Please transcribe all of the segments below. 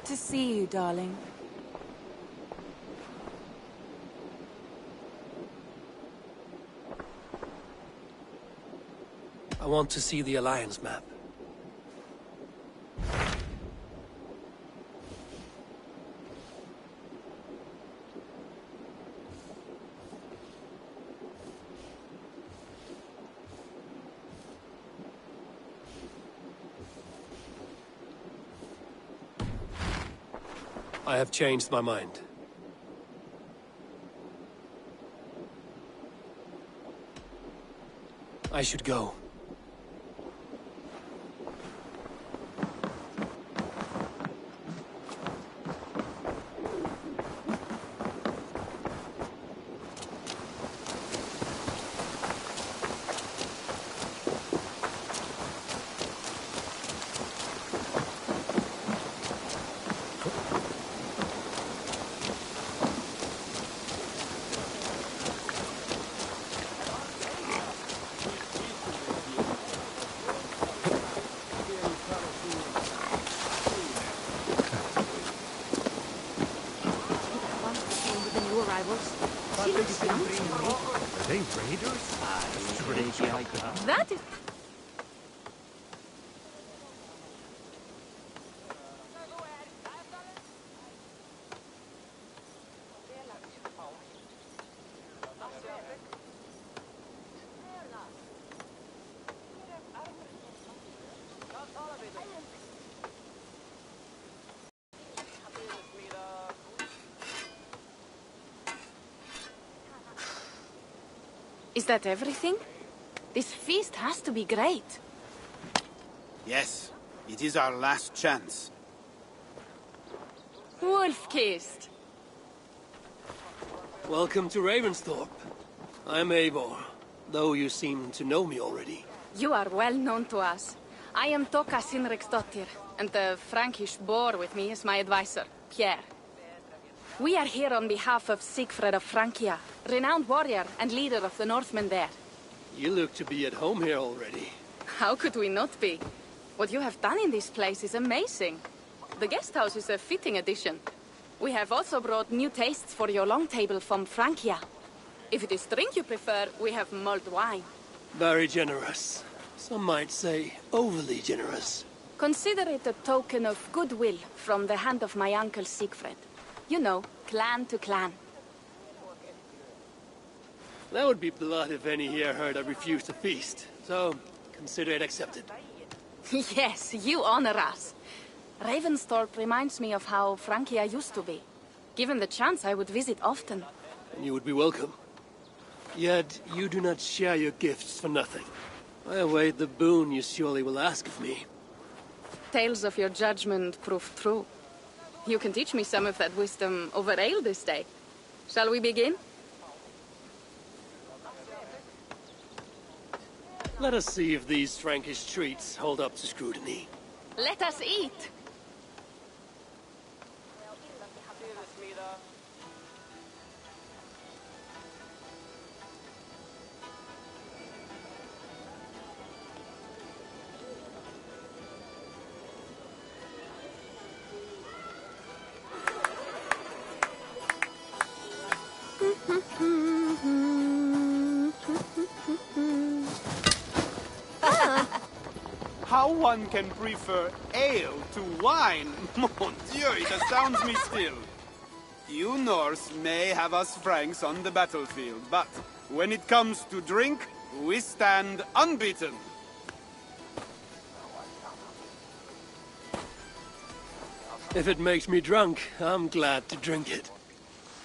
Good to see you, darling. I want to see the Alliance map. I have changed my mind. I should go. Are they raiders? That is... Is that everything? This feast has to be great. Yes, it is our last chance. Wolf-kissed. Welcome to Ravensthorpe. I'm Eivor, though you seem to know me already. You are well known to us. I am Toka Sinriksdottir, and the Frankish boar with me is my advisor, Pierre. We are here on behalf of Sigfred of Francia, renowned warrior and leader of the Northmen there. You look to be at home here already. How could we not be? What you have done in this place is amazing. The guest house is a fitting addition. We have also brought new tastes for your long table from Francia. If it is drink you prefer, we have mulled wine. Very generous. Some might say overly generous. Consider it a token of goodwill from the hand of my uncle Sigfred. You know, clan to clan. That would be blood if any here heard I refused to feast, so consider it accepted. Yes, you honor us. Ravensthorpe reminds me of how Francia used to be. Given the chance, I would visit often. And you would be welcome. Yet, you do not share your gifts for nothing. I await the boon you surely will ask of me. Tales of your judgment prove true. You can teach me some of that wisdom over ale this day. Shall we begin? Let us see if these Frankish treats hold up to scrutiny. Let us eat! How one can prefer ale to wine? Mon Dieu, it astounds me still. You Norse may have us Franks on the battlefield, but when it comes to drink, we stand unbeaten. If it makes me drunk, I'm glad to drink it.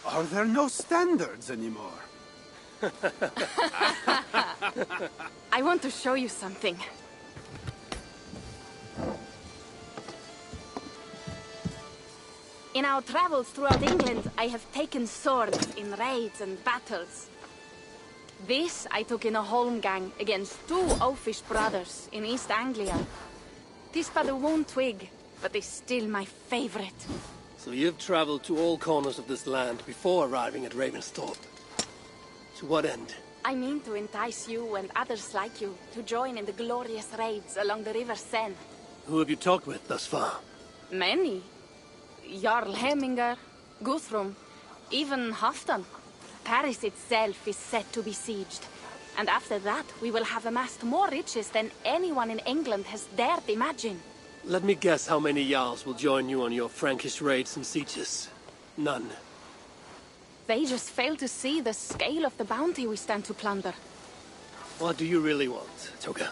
Are there no standards anymore? I want to show you something. In our travels throughout England, I have taken swords in raids and battles. This I took in a holmgang against two oafish brothers in East Anglia. 'Tis but a wound twig, but is still my favorite. So you've traveled to all corners of this land before arriving at Ravensthorpe. To what end? I mean to entice you and others like you to join in the glorious raids along the River Seine. Who have you talked with thus far? Many. Jarl Hemminger, Guthrum, even Halfdan. Paris itself is set to be sieged. And after that, we will have amassed more riches than anyone in England has dared imagine. Let me guess how many Jarls will join you on your Frankish raids and sieges. None. They just fail to see the scale of the bounty we stand to plunder. What do you really want, Toga?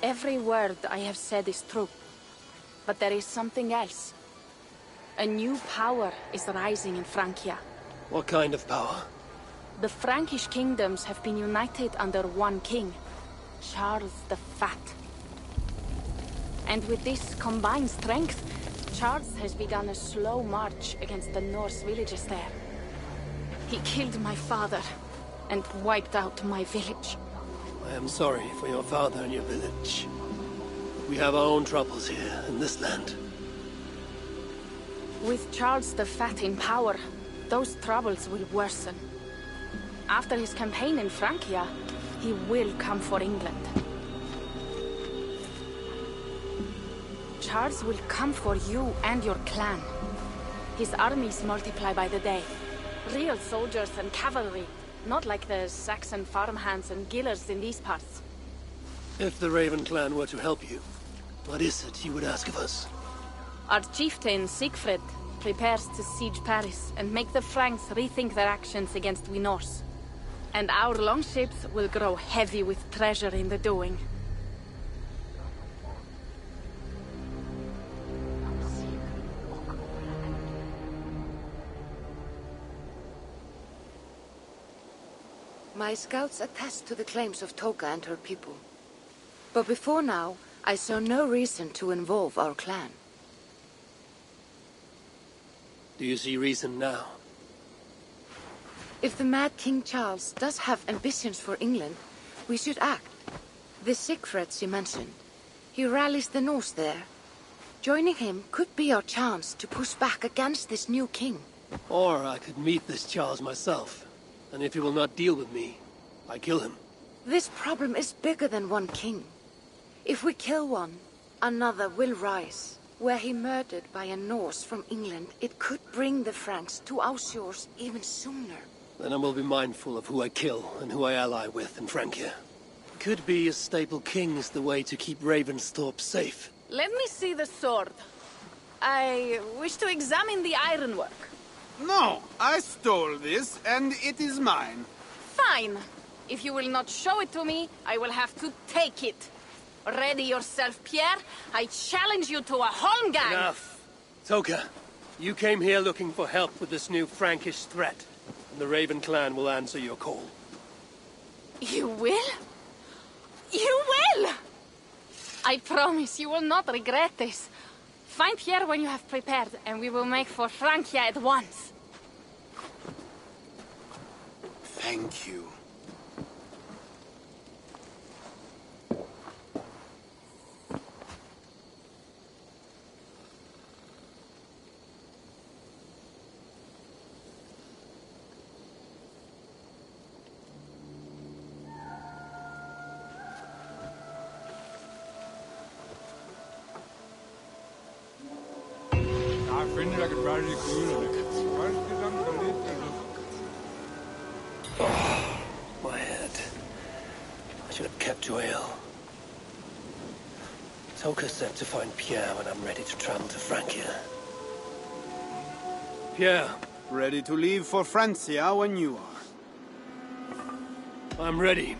Every word I have said is true. But there is something else. A new power is rising in Francia. What kind of power? The Frankish kingdoms have been united under one king, Charles the Fat. And with this combined strength, Charles has begun a slow march against the Norse villages there. He killed my father and wiped out my village. I am sorry for your father and your village. We have our own troubles here in this land. With Charles the Fat in power, those troubles will worsen. After his campaign in Francia, he will come for England. Charles will come for you and your clan. His armies multiply by the day. Real soldiers and cavalry, not like the Saxon farmhands and gillers in these parts. If the Raven clan were to help you, what is it you would ask of us? Our chieftain, Siegfried, prepares to siege Paris and make the Franks rethink their actions against we Norse. And our longships will grow heavy with treasure in the doing. My scouts attest to the claims of Toka and her people. But before now, I saw no reason to involve our clan. Do you see reason now? If the mad King Charles does have ambitions for England, we should act. The Siegfrieds you mentioned, he rallies the Norse there. Joining him could be our chance to push back against this new king. Or I could meet this Charles myself, and if he will not deal with me, I kill him. This problem is bigger than one king. If we kill one, another will rise. Were he murdered by a Norse from England, it could bring the Franks to our shores even sooner. Then I will be mindful of who I kill and who I ally with in Francia. Could be a stable king is the way to keep Ravensthorpe safe. Let me see the sword. I wish to examine the ironwork. No, I stole this, and it is mine. Fine. If you will not show it to me, I will have to take it. Ready yourself, Pierre. I challenge you to a holmgang. Enough. Toka, you came here looking for help with this new Frankish threat, and the Raven clan will answer your call. You will? You will! I promise you will not regret this. Find Pierre when you have prepared, and we will make for Francia at once. Thank you. Oh, my head. I should have kept to ale. Toka said to find Pierre when I'm ready to travel to Francia. Pierre. Ready to leave for Francia when you are. I'm ready.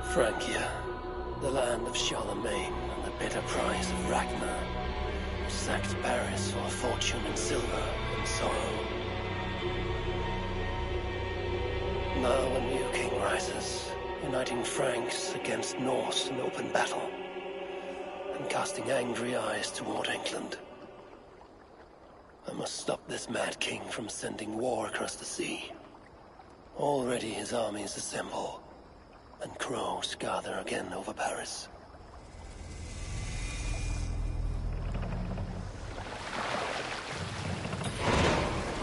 Francia, the land of Charlemagne and the bitter price of Ragnar, sacked Paris for a fortune in silver and sorrow. Now a new king rises, uniting Franks against Norse in open battle, and casting angry eyes toward England. I must stop this mad king from sending war across the sea. Already his armies assemble, and crows gather again over Paris.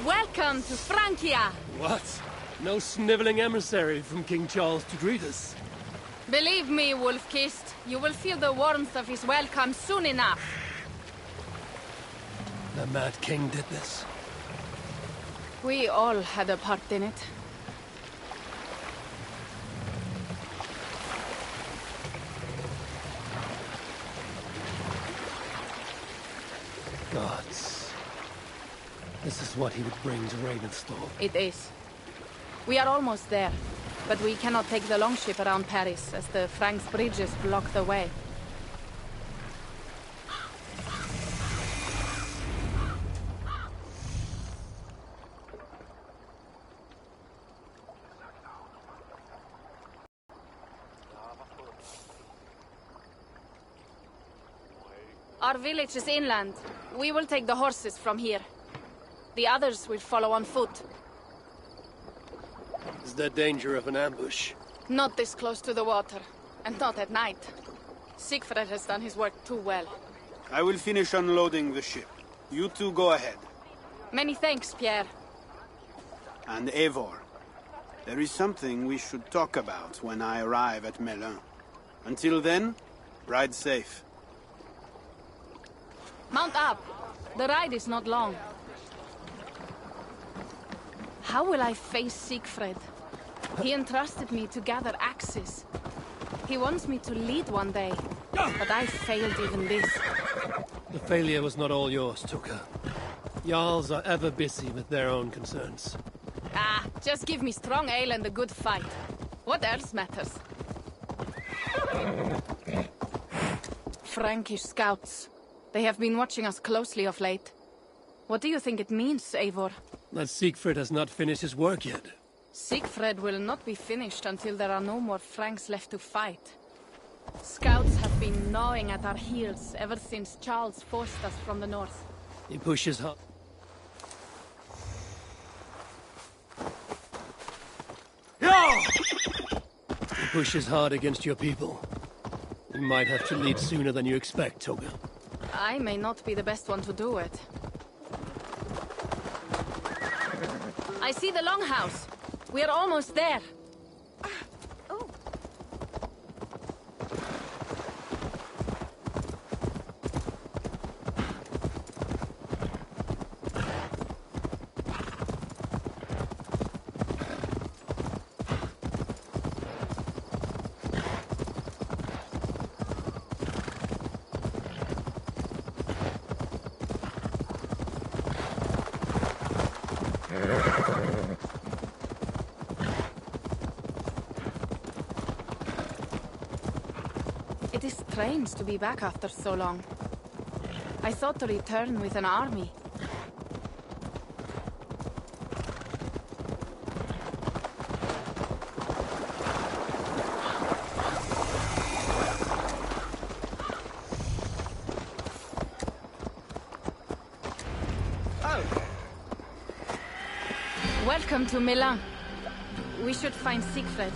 Welcome to Francia! What? No sniveling emissary from King Charles to greet us? Believe me, Wolf-Kissed, you will feel the warmth of his welcome soon enough. The mad king did this. We all had a part in it. Gods. This is what he would bring to Ravensthorpe. It is. We are almost there, but we cannot take the longship around Paris as the Franks' bridges block the way. Our village is inland. We will take the horses from here. The others will follow on foot. Is there danger of an ambush? Not this close to the water, and not at night. Siegfried has done his work too well. I will finish unloading the ship. You two go ahead. Many thanks, Pierre. And Eivor, there is something we should talk about when I arrive at Melun. Until then, ride safe. Mount up. The ride is not long. How will I face Siegfried? He entrusted me to gather axes. He wants me to lead one day, but I failed even this. The failure was not all yours, Tuka. Jarls are ever busy with their own concerns. Ah, just give me strong ale and a good fight. What else matters? Frankish scouts. They have been watching us closely of late. What do you think it means, Eivor? That Siegfried has not finished his work yet. Siegfried will not be finished until there are no more Franks left to fight. Scouts have been gnawing at our heels ever since Charles forced us from the north. He pushes hard. He pushes hard against your people. You might have to lead sooner than you expect, Toga. I may not be the best one to do it. I see the longhouse. We are almost there. It is strange to be back after so long. I thought to return with an army. Welcome to Milan. We should find Siegfried.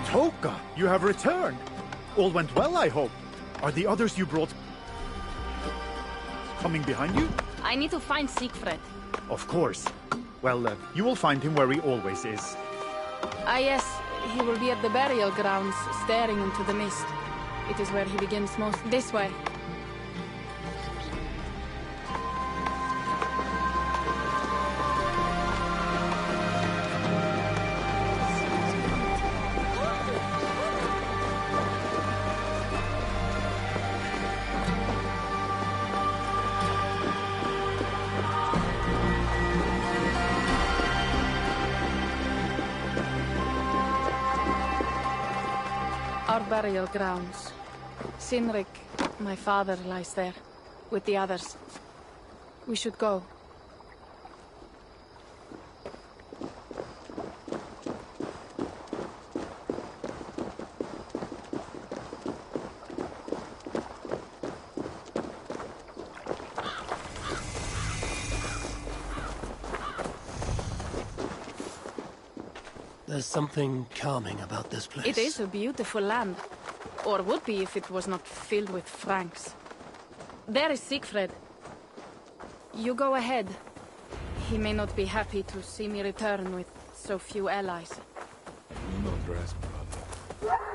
Toka, you have returned. All went well, I hope. Are the others you brought coming behind you? I need to find Siegfried. Of course. Well, you will find him where he always is. Ah yes, he will be at the burial grounds, staring into the mist. It is where he begins most. This way. burial grounds. Sinrik, my father, lies there, with the others. We should go. There's something calming about this place. It is a beautiful land. Or would be if it was not filled with Franks. There is Siegfried. You go ahead. He may not be happy to see me return with so few allies. Do not rest, brother.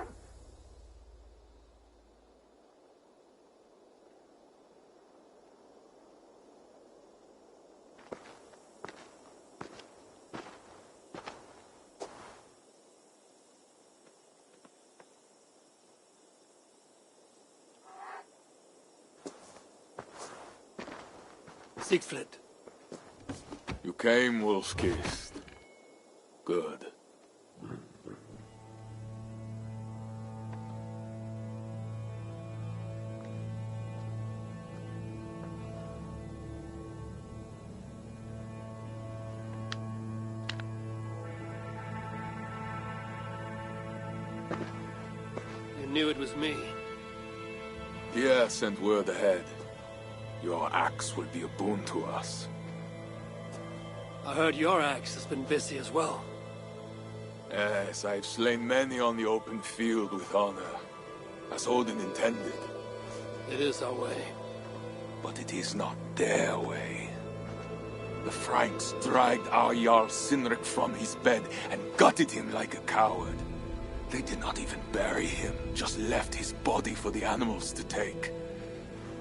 Siegfried. You came, wolf-kissed. Good. You knew it was me. Pierre sent word ahead. Your axe will be a boon to us. I heard your axe has been busy as well. Yes, I've slain many on the open field with honor, as Odin intended. It is our way. But it is not their way. The Franks dragged our Jarl Sinrik from his bed and gutted him like a coward. They did not even bury him, just left his body for the animals to take.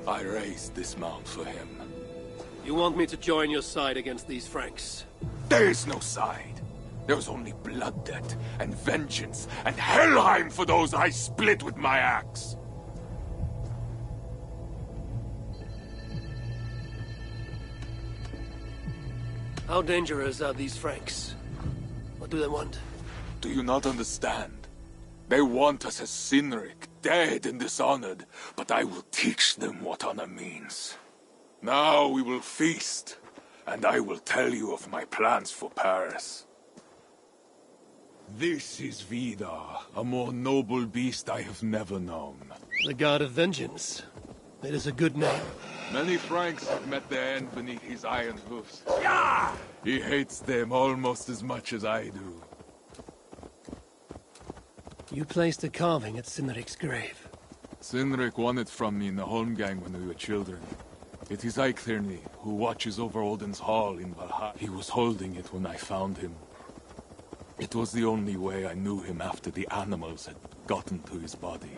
I raised this mount for him. You want me to join your side against these Franks? There is no side. There is only blood debt, and vengeance, and Helheim for those I split with my axe. How dangerous are these Franks? What do they want? Do you not understand? They want us as Sinrik, dead and dishonored, but I will teach them what honor means. Now we will feast, and I will tell you of my plans for Paris. This is Vidar, a more noble beast I have never known. The God of Vengeance. It is a good name. Many Franks have met their end beneath his iron hoofs. He hates them almost as much as I do. You placed a carving at Sinrik's grave. Sinrik won it from me in the Holmgang when we were children. It is Eikthirni, who watches over Odin's hall in Valhalla. He was holding it when I found him. It was the only way I knew him after the animals had gotten to his body.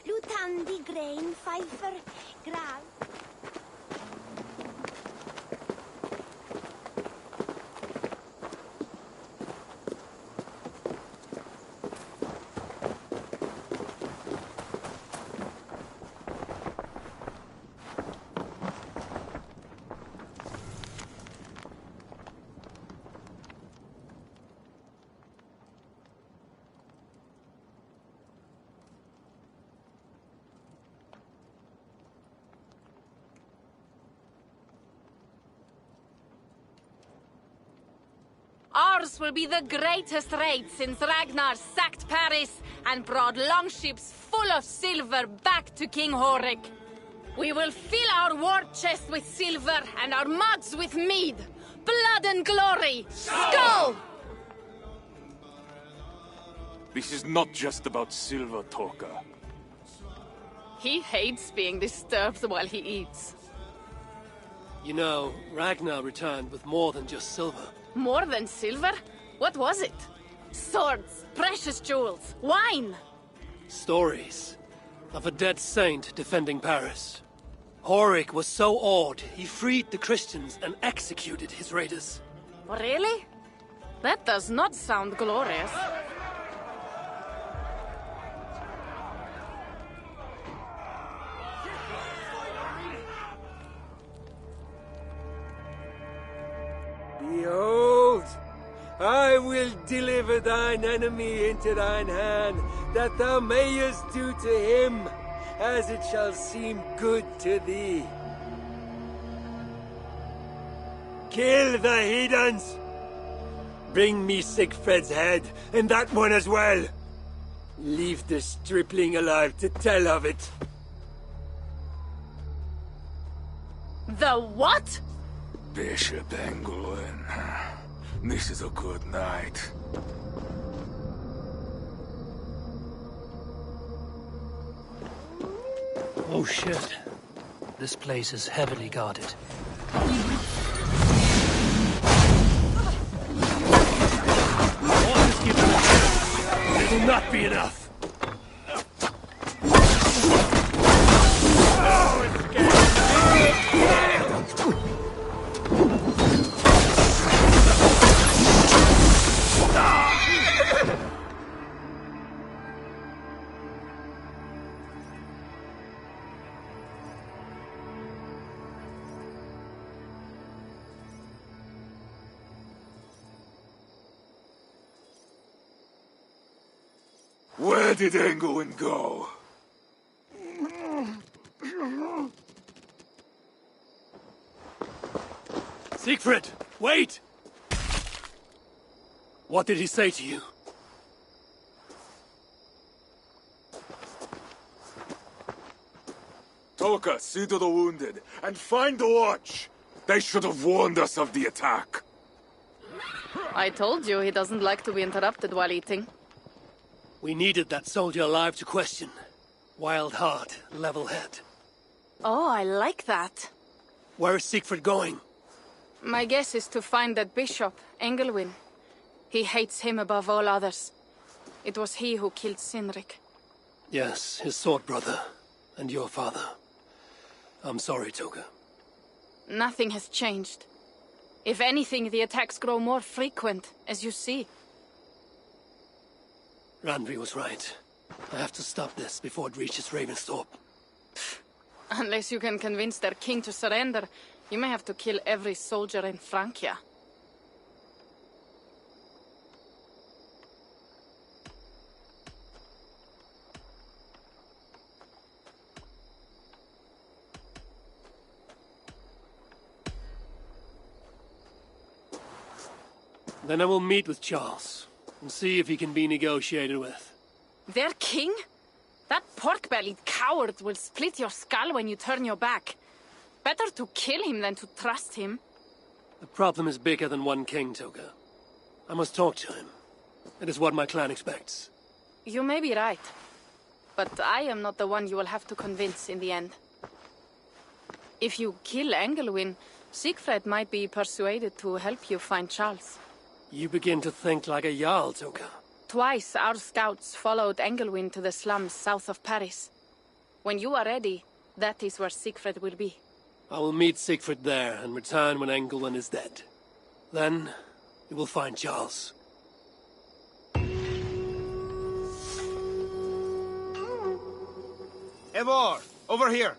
Lutandi grain pfeifer grav. Ours will be the greatest raid since Ragnar sacked Paris and brought longships full of silver back to King Horik. We will fill our war chest with silver and our mugs with mead. Blood and glory! Skull! This is not just about silver, Torka. He hates being disturbed while he eats. You know, Ragnar returned with more than just silver. More than silver? What was it? Swords, precious jewels, wine! Stories of a dead saint defending Paris. Horik was so awed, he freed the Christians and executed his raiders. Really? That does not sound glorious. Behold, I will deliver thine enemy into thine hand, that thou mayest do to him as it shall seem good to thee. Kill the heathens! Bring me Sigfred's head, and that one as well. Leave the stripling alive to tell of it. The what? Bishop Engelwin. This is a good night. Oh shit. This place is heavily guarded. It will not be enough. Where did Engelwin go? Siegfried, wait! What did he say to you? Toka, see to the wounded, and find the watch! They should have warned us of the attack. I told you he doesn't like to be interrupted while eating. We needed that soldier alive to question. Wild heart, level head. Oh, I like that. Where is Siegfried going? My guess is to find that bishop, Engelwin. He hates him above all others. It was he who killed Cynric. Yes, his sword brother. And your father. I'm sorry, Toga. Nothing has changed. If anything, the attacks grow more frequent, as you see. Randvi was right. I have to stop this before it reaches Ravensthorpe. Unless you can convince their king to surrender, you may have to kill every soldier in Francia. Then I will meet with Charles, and see if he can be negotiated with. Their king? That pork-bellied coward will split your skull when you turn your back. Better to kill him than to trust him. The problem is bigger than one king, Toga. I must talk to him. It is what my clan expects. You may be right. But I am not the one you will have to convince in the end. If you kill Engelwin, Siegfried might be persuaded to help you find Charles. You begin to think like a Jarl, Toga. Twice our scouts followed Engelwin to the slums south of Paris. When you are ready, that is where Siegfried will be. I will meet Siegfried there and return when Engelwin is dead. Then, you will find Charles. Eivor, over here.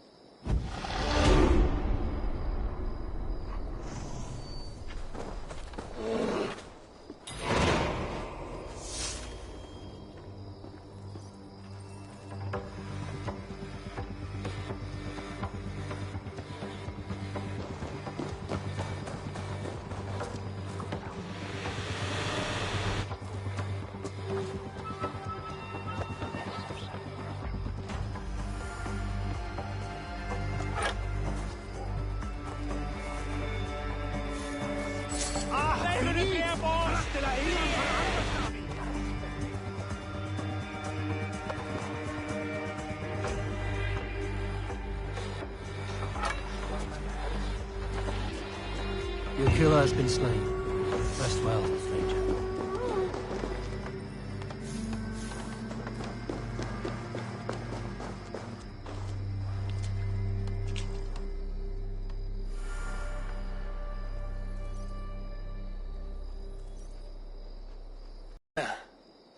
Your killer has been slain. Rest well, stranger.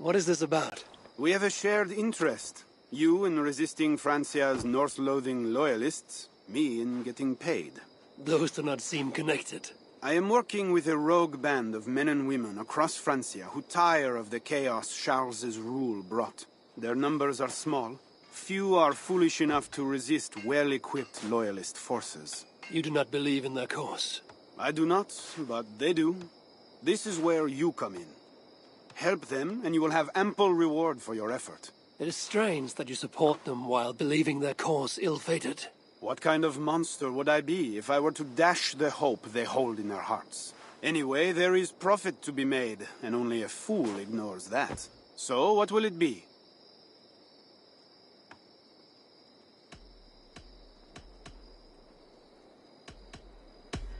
What is this about? We have a shared interest. You in resisting Francia's Norse-loathing loyalists, me in getting paid. Those do not seem connected. I am working with a rogue band of men and women across Francia who tire of the chaos Charles's rule brought. Their numbers are small. Few are foolish enough to resist well-equipped loyalist forces. You do not believe in their cause? I do not, but they do. This is where you come in. Help them, and you will have ample reward for your effort. It is strange that you support them while believing their cause ill-fated. What kind of monster would I be if I were to dash the hope they hold in their hearts? Anyway, there is profit to be made, and only a fool ignores that. So, what will it be?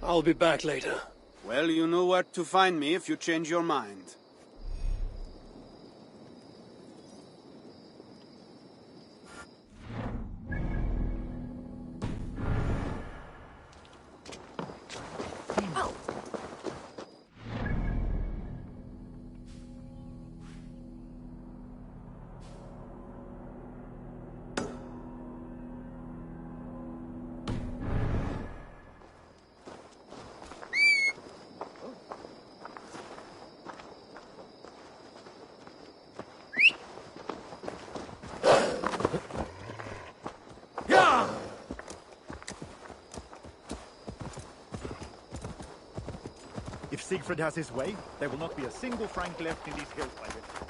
I'll be back later. Well, you know where to find me if you change your mind. If Siegfried has his way, there will not be a single Frank left in these hills by this time.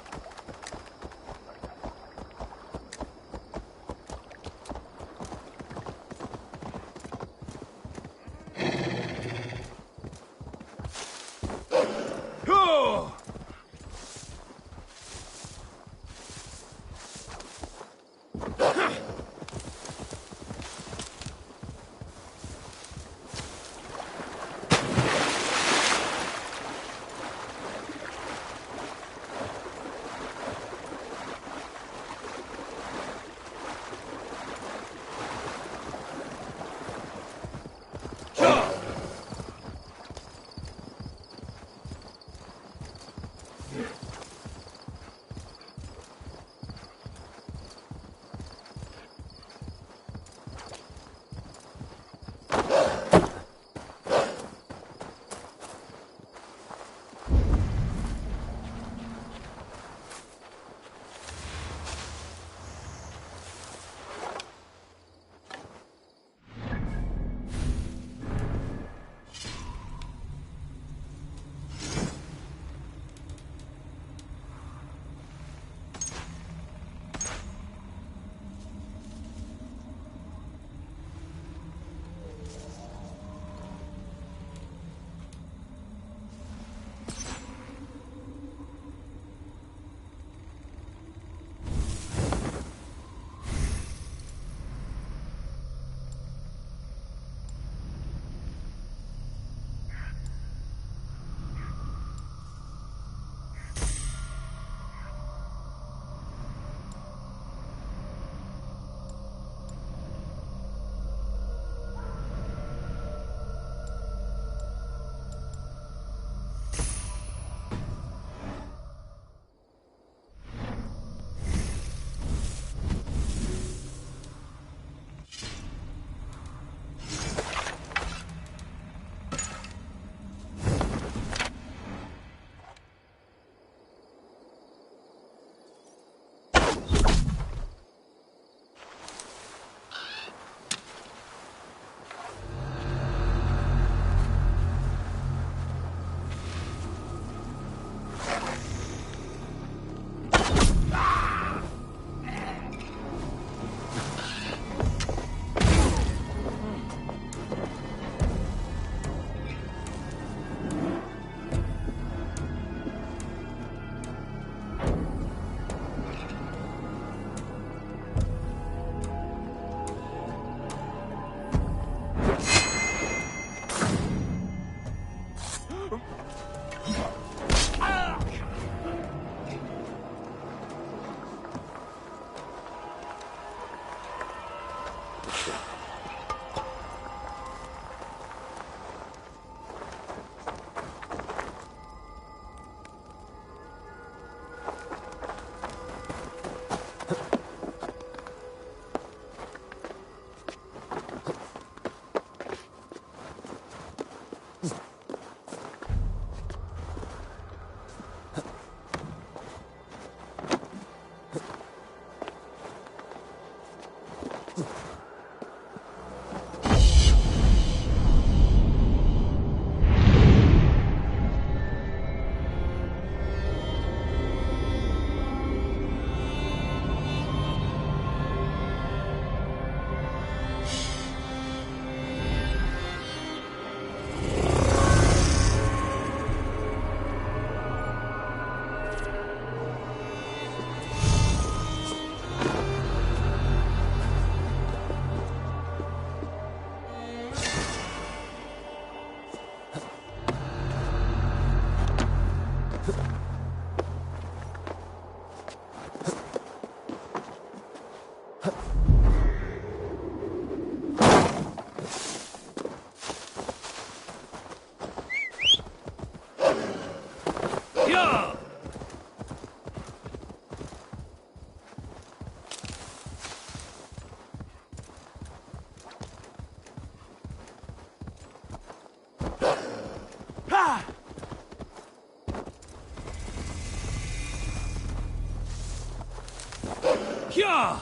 Yeah!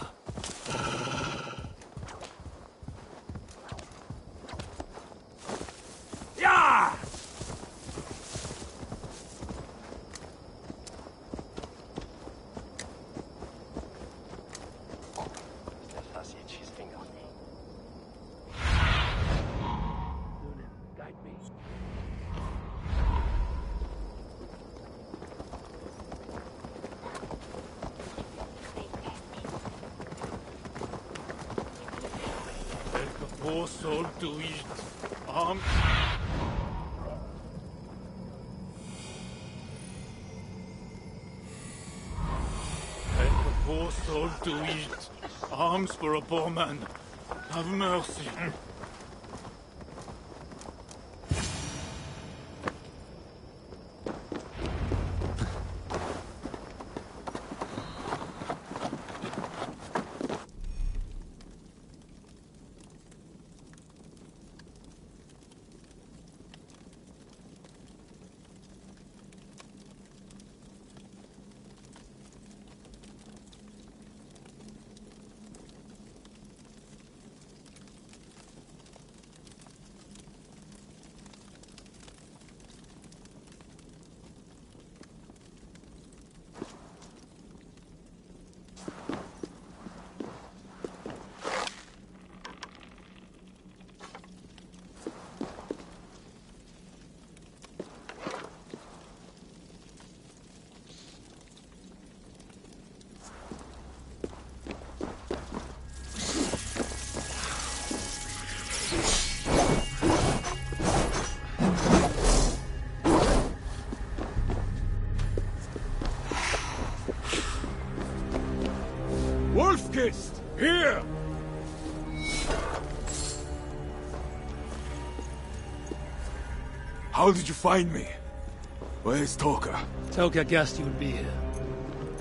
Yeah! Guide me. Poor soul to eat. Help a poor soul to eat. Alms for a poor man. Have mercy. Wolf-kissed! Here! How did you find me? Where's Toka? Toka guessed you would be here.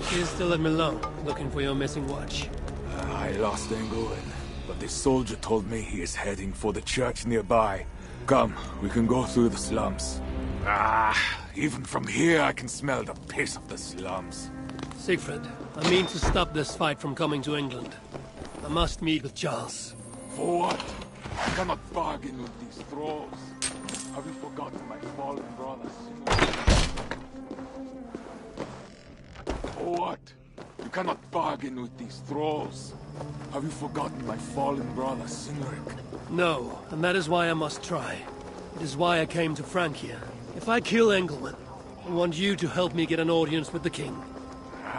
She is still at Milan, looking for your missing watch. I lost Englewood, but this soldier told me he is heading for the church nearby. Come, we can go through the slums. Even from here I can smell the piss of the slums. Siegfried, I mean to stop this fight from coming to England. I must meet with Charles. For what? I cannot bargain with these thralls. Have you forgotten my fallen brother, For what? You cannot bargain with these thralls. Have you forgotten my fallen brother, Sinric? No, and that is why I must try. It is why I came to Francia. If I kill Engelman, I want you to help me get an audience with the king.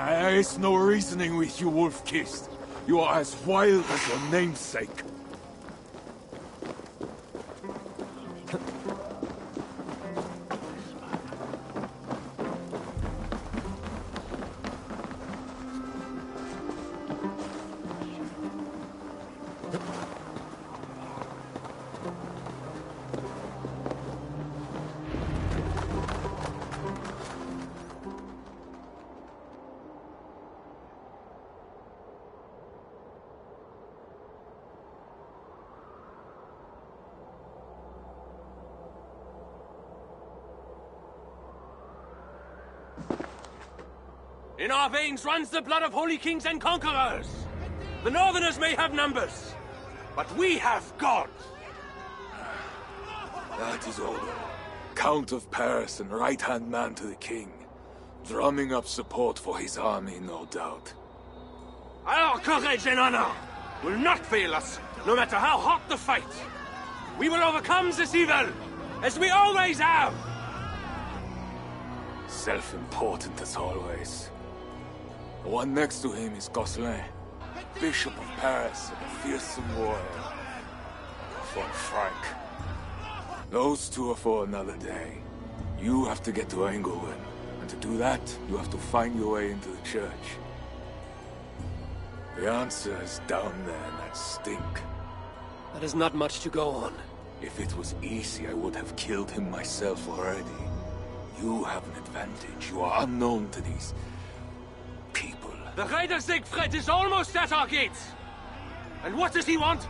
There is no reasoning with you, Wolf-kissed. You are as wild as your namesake. In our veins runs the blood of holy kings and conquerors. The Northerners may have numbers, but we have God. That is Odo, Count of Paris and right-hand man to the king. Drumming up support for his army, no doubt. Our courage and honor will not fail us, no matter how hot the fight. We will overcome this evil, as we always have. Self-important as always. The one next to him is Gosselin, Bishop of Paris and a fearsome warrior. Von Frank. Those two are for another day. You have to get to Englewood, and to do that, you have to find your way into the church. The answer is down there in that stink. That is not much to go on. If it was easy, I would have killed him myself already. You have an advantage. You are unknown to these people. The Raider Siegfried is almost at our gates. And what does he want?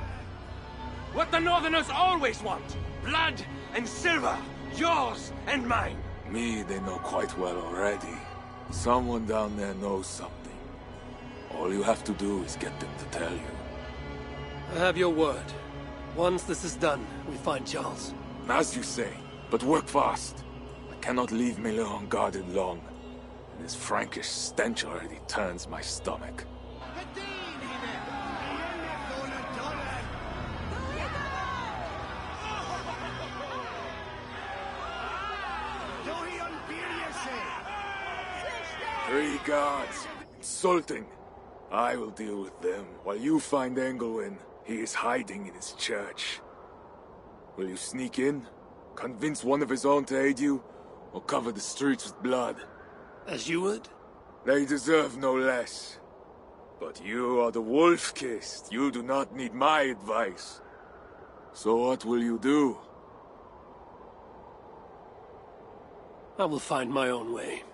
What the Northerners always want. Blood and silver. Yours and mine. Me, they know quite well already. Someone down there knows something. All you have to do is get them to tell you. I have your word. Once this is done, we find Charles. As you say, but work fast. I cannot leave Miller unguarded long. This Frankish stench already turns my stomach. Three guards, insulting. I will deal with them, while you find Engelwin. He is hiding in his church. Will you sneak in, convince one of his own to aid you, or cover the streets with blood? As you would? They deserve no less. But you are the wolf-kissed. You do not need my advice. So what will you do? I will find my own way.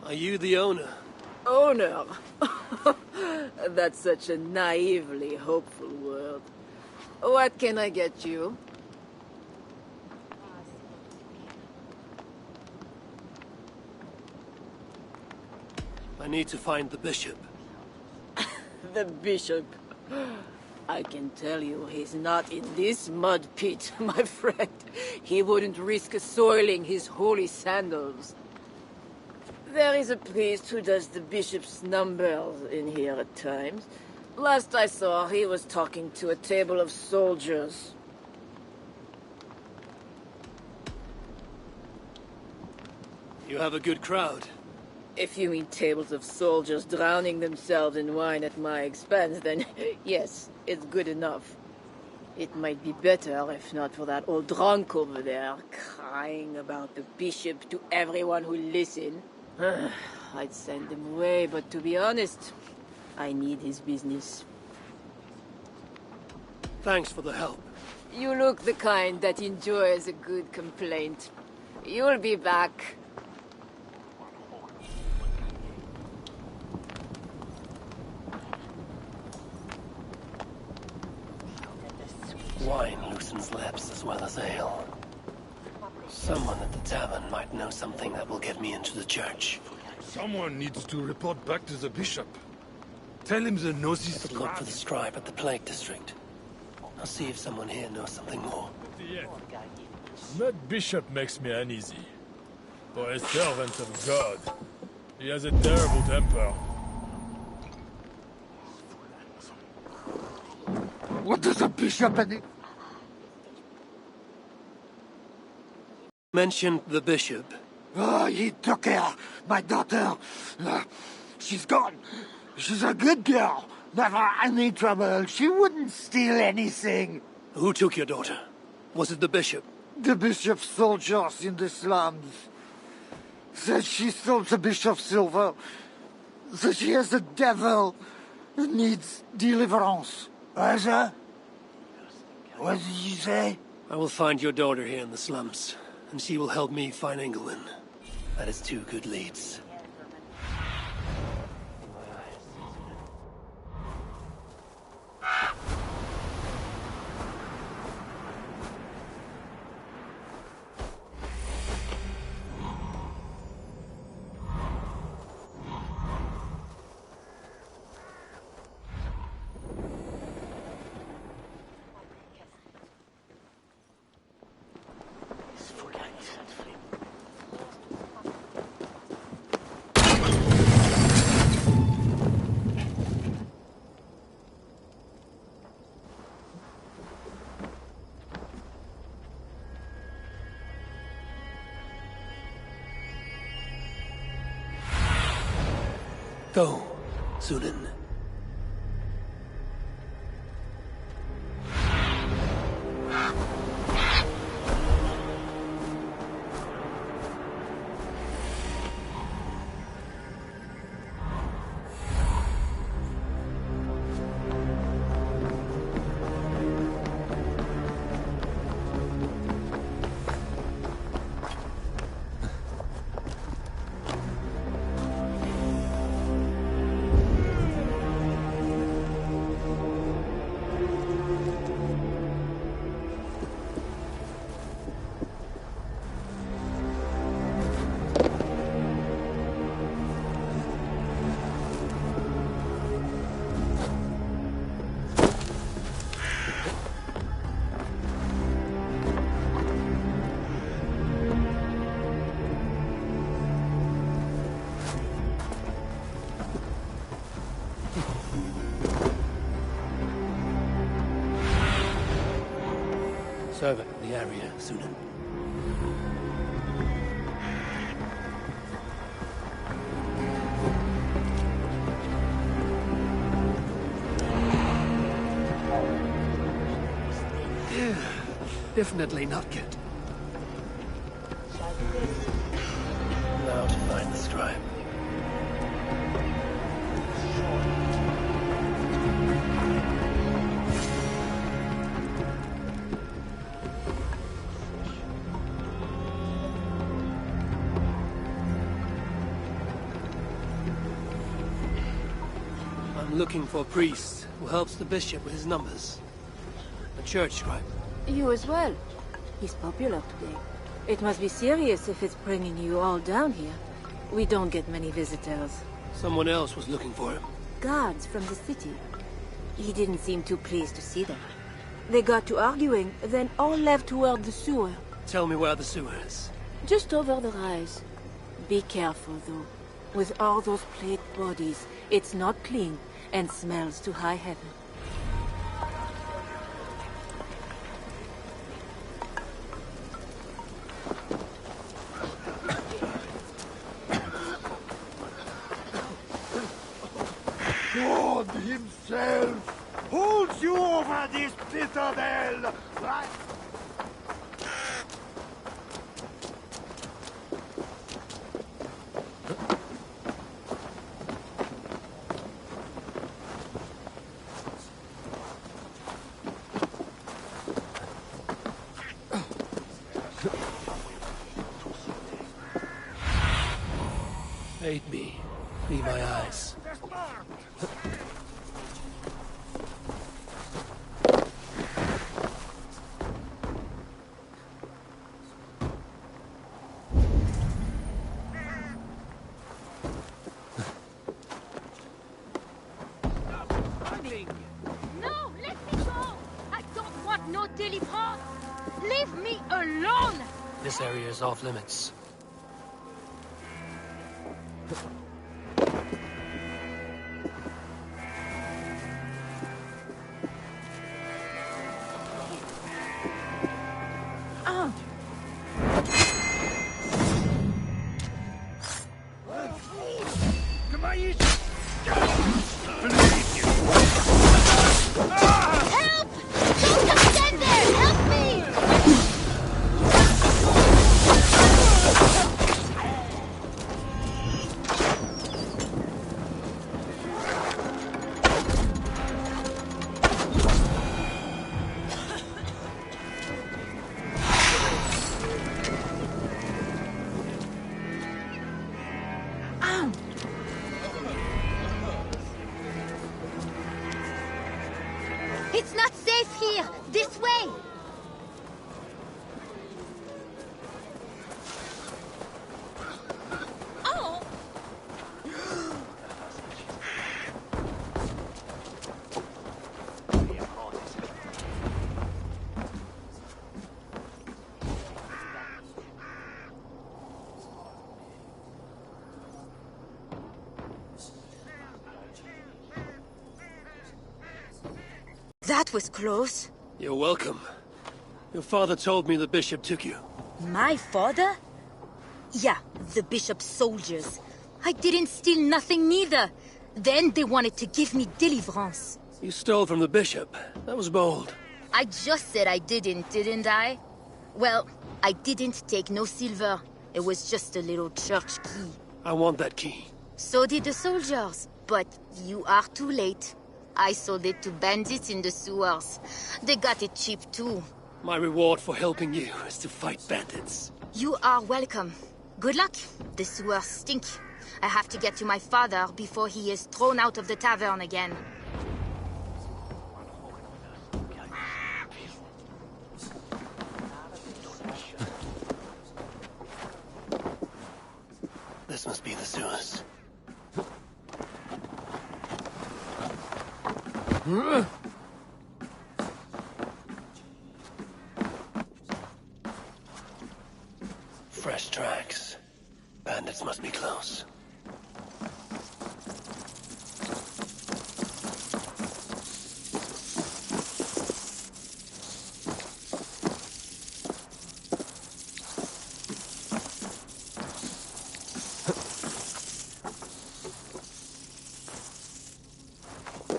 Are you the owner? Owner? That's such a naively hopeful word. What can I get you? I need to find the bishop. The bishop? I can tell you he's not in this mud pit, my friend. He wouldn't risk soiling his holy sandals. There is a priest who does the bishop's numbers in here at times. Last I saw, he was talking to a table of soldiers. You have a good crowd. If you mean tables of soldiers drowning themselves in wine at my expense, then yes, it's good enough. It might be better if not for that old drunk over there, crying about the bishop to everyone who listen. I'd send him away, but to be honest, I need his business. Thanks for the help. You look the kind that enjoys a good complaint. You'll be back. Wine loosens lips as well as ale. Someone at the tavern might know something that will get me into the church. Someone needs to report back to the bishop. Tell him the Gnosis... Look for the scribe at the Plague District. I'll see if someone here knows something more. That bishop makes me uneasy. For a servant of God, he has a terrible temper. What does a bishop and... Mentioned the bishop. Oh, he took her, my daughter. She's gone. She's a good girl. Never any trouble. She wouldn't steal anything. Who took your daughter? Was it the bishop? The bishop's soldiers in the slums. Said she stole the bishop's silver. Said she has the devil and needs deliverance. What did you say? I will find your daughter here in the slums, and she will help me find England. That is two good leads. Go, Sunan. Servant in the area, Sunan. Definitely not good. Now to find the scribe. I'm looking for a priest who helps the bishop with his numbers. A church scribe. You as well. He's popular today. It must be serious if it's bringing you all down here. We don't get many visitors. Someone else was looking for him. Guards from the city. He didn't seem too pleased to see them. They got to arguing, then all left toward the sewer. Tell me where the sewer is. Just over the rise. Be careful, though. With all those plagued bodies, it's not clean and smells to high heaven. God himself holds you over this citadel! Right? Aid me. Be my eyes. No, let me go! I don't want no deliverance! Leave me alone! This area is off limits. That was close. You're welcome. Your father told me the bishop took you. My father? Yeah, the bishop's soldiers. I didn't steal nothing neither. Then they wanted to give me deliverance. You stole from the bishop. That was bold. I just said I didn't I? Well, I didn't take no silver. It was just a little church key. I want that key. So did the soldiers. But you are too late. I sold it to bandits in the sewers. They got it cheap too. My reward for helping you is to fight bandits. You are welcome. Good luck. The sewers stink. I have to get to my father before he is thrown out of the tavern again. This must be the sewers. Fresh tracks. Bandits must be close.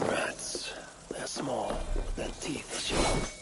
Rats. They're small. Their teeth are sharp.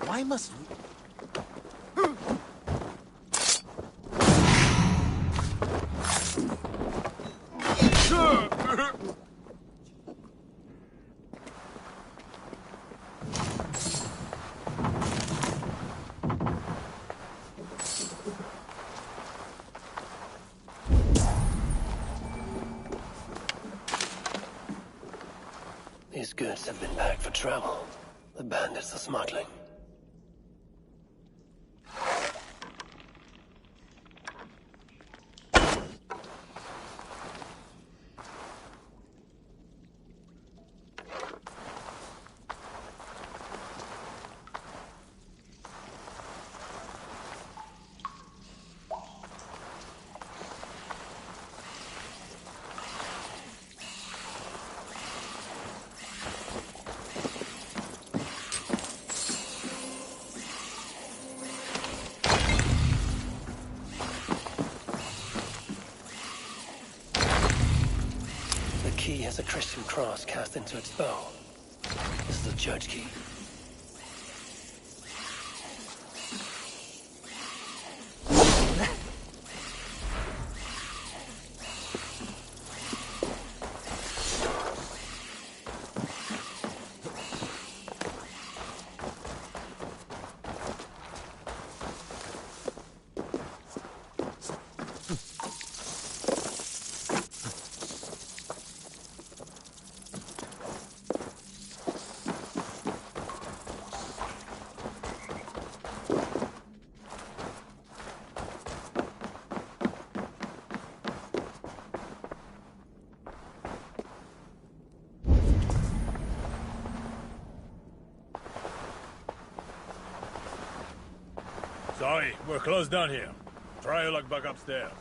Why must we... These goods have been packed for travel. The bandits are smuggling. The key has a Christian cross cast into its bow. This is the church key. Sorry, we're closed down here. Try your luck back upstairs.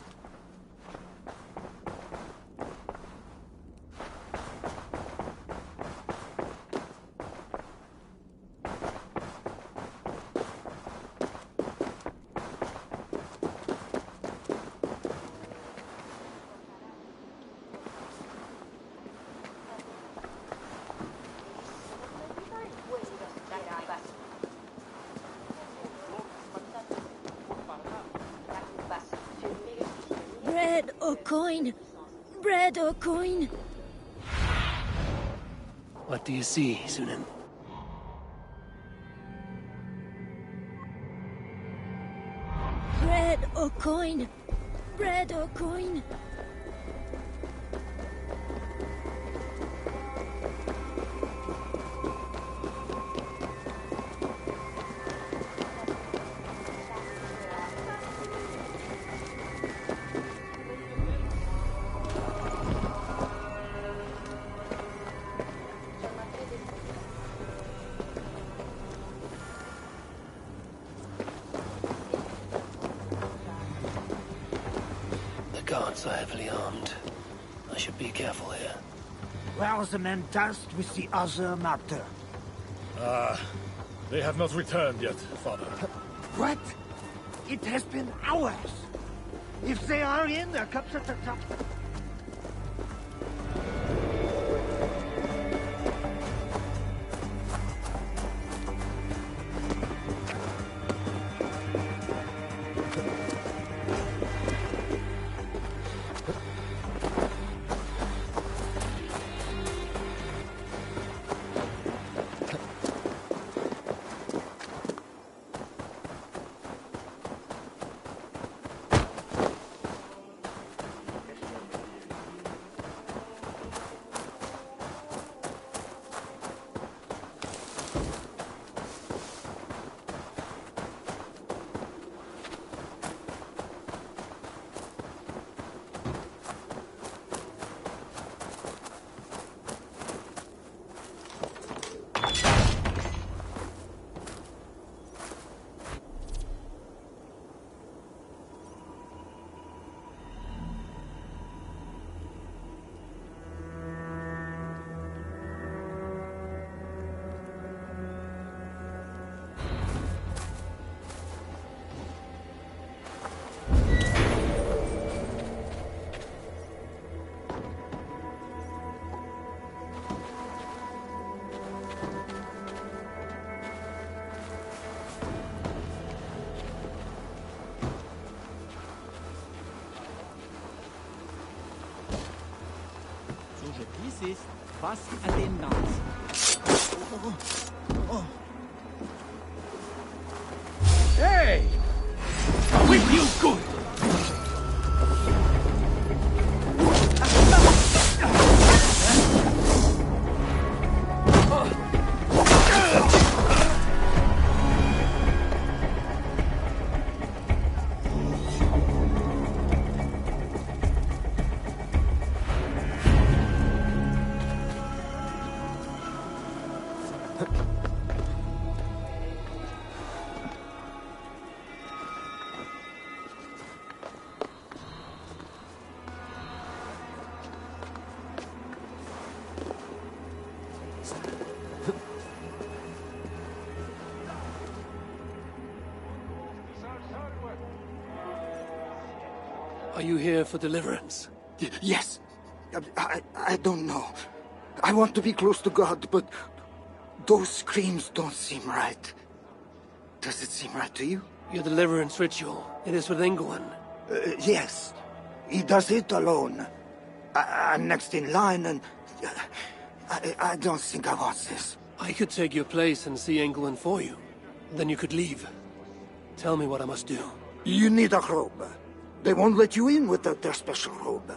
Bread or coin? Bread or coin? What do you see, Sunan? Bread or coin? bread or coin. The guards are heavily armed. I should be careful here. Where are the men tasked with the other matter? They have not returned yet, Father. What? It has been hours. If they are in, they're kept at the top. Dies ist, was an den Nazi. Hey! With you good! Are you here for deliverance? Yes. I don't know. I want to be close to God, but those screams don't seem right. Does it seem right to you? Your deliverance ritual. It is with England. Yes. He does it alone. I'm next in line, and I don't think I want this. I could take your place and see England for you. Then you could leave. Tell me what I must do. You need a robe. They won't let you in without their special robe.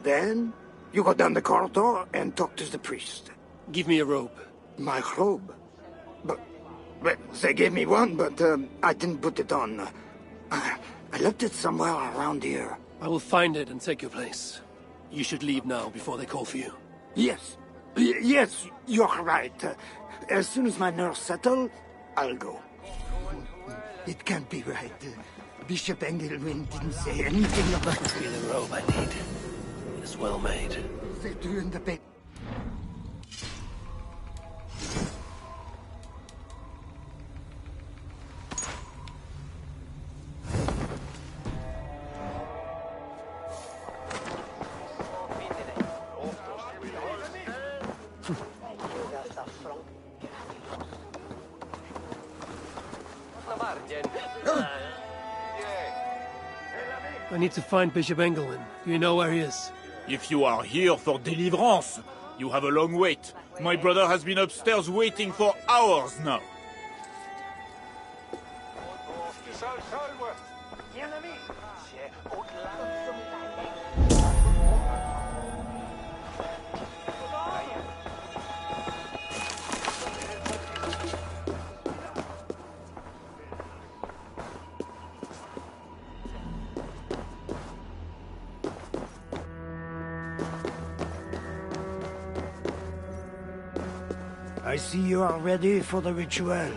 Then, you go down the corridor and talk to the priest. Give me a robe. My robe? But they gave me one, but I didn't put it on. I left it somewhere around here. I will find it and take your place. You should leave now before they call for you. Yes. Yes, you're right. As soon as my nerves settle, I'll go. It can't be right. Bishop Engelwin didn't say anything about Must be the robe I need. It's well made. They do in the bed. I need to find Bishop Engelwin. Do you know where he is? If you are here for deliverance, you have a long wait. My brother has been upstairs waiting for hours now. I see you are ready for the ritual.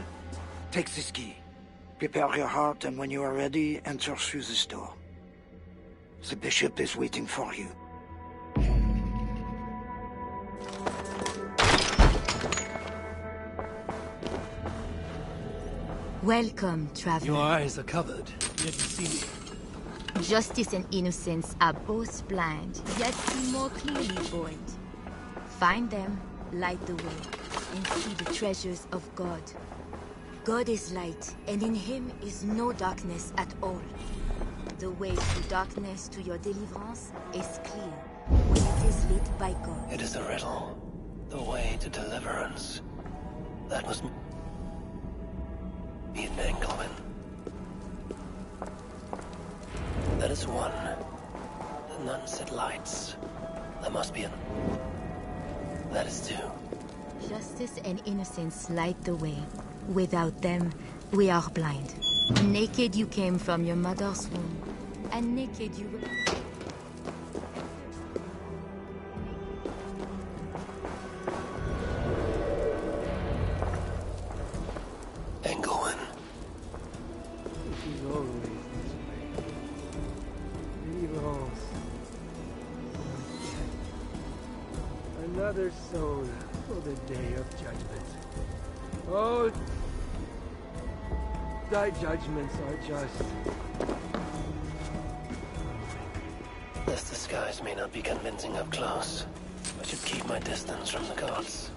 Take this key. Prepare your heart, and when you are ready, enter through this door. The bishop is waiting for you. Welcome, traveler. Your eyes are covered, yet you see me. Justice and innocence are both blind, yet see more clearly for it. Find them, light the way, and see the treasures of God. God is light, and in him is no darkness at all. The way through darkness to your deliverance is clear, when it is lit by God. It is a riddle. The way to deliverance. That was... in Engelman. That is one. The nun said lights. There must be an... That is two. Justice and innocence light the way. Without them, we are blind. Naked you came from your mother's womb, and naked you will... Engelman. It is always this way. Deliverance. Another soul for the day of judgment. Oh, thy judgments are just. This disguise may not be convincing up close. I should keep my distance from the gods.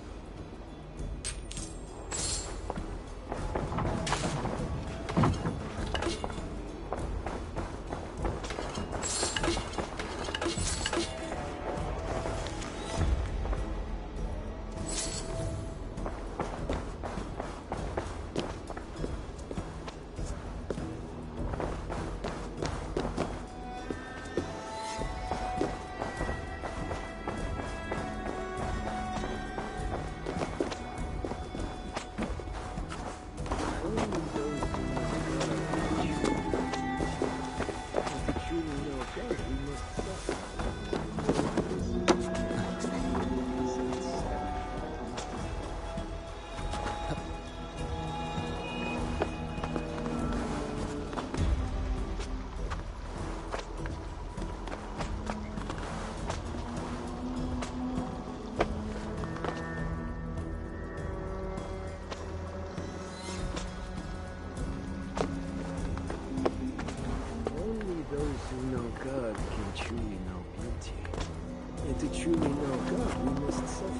God can truly know beauty. And to truly know God, we must suffer.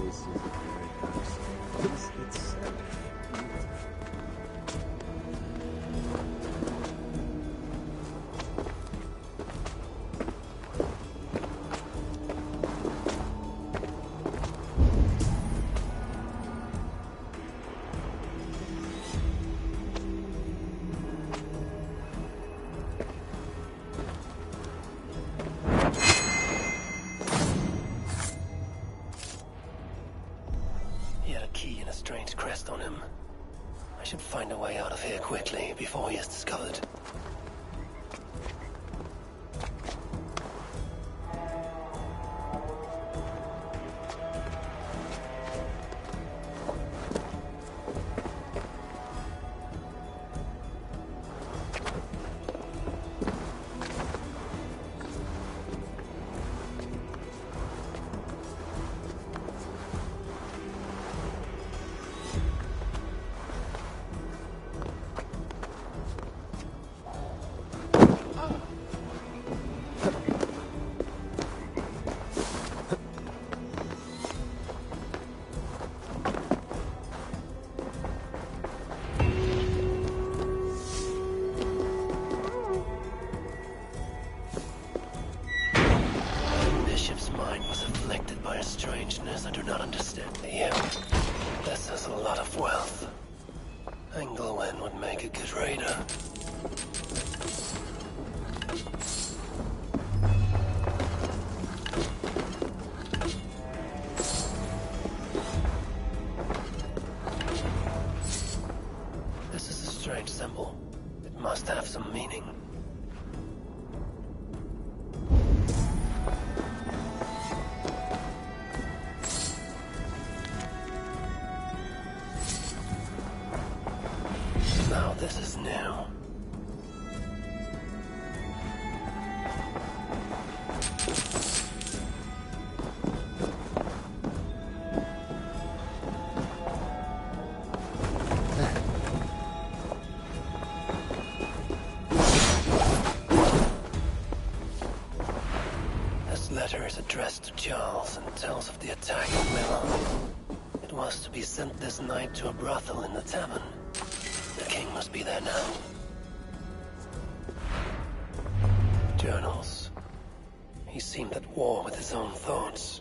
This is a paradox. This itself beautiful. Strange crest on him. I should find a way out of here quickly before he is discovered. Strangeness I do not understand. You. This is a lot of wealth. Engelwin would make a good raider. This is a strange symbol. It must have some meaning. letter is addressed to Charles and tells of the attack on Milan. It was to be sent this night to a brothel in the tavern. The king must be there now. Journals. He seemed at war with his own thoughts.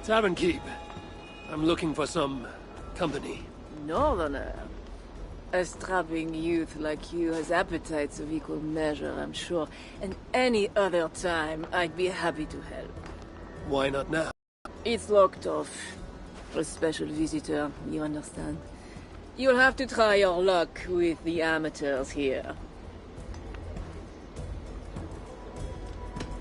Tavern keep. I'm looking for some company. Northerner. A strapping youth like you has appetites of equal measure, I'm sure. And any other time, I'd be happy to help. Why not now? It's locked off. A special visitor, you understand. You'll have to try your luck with the amateurs here.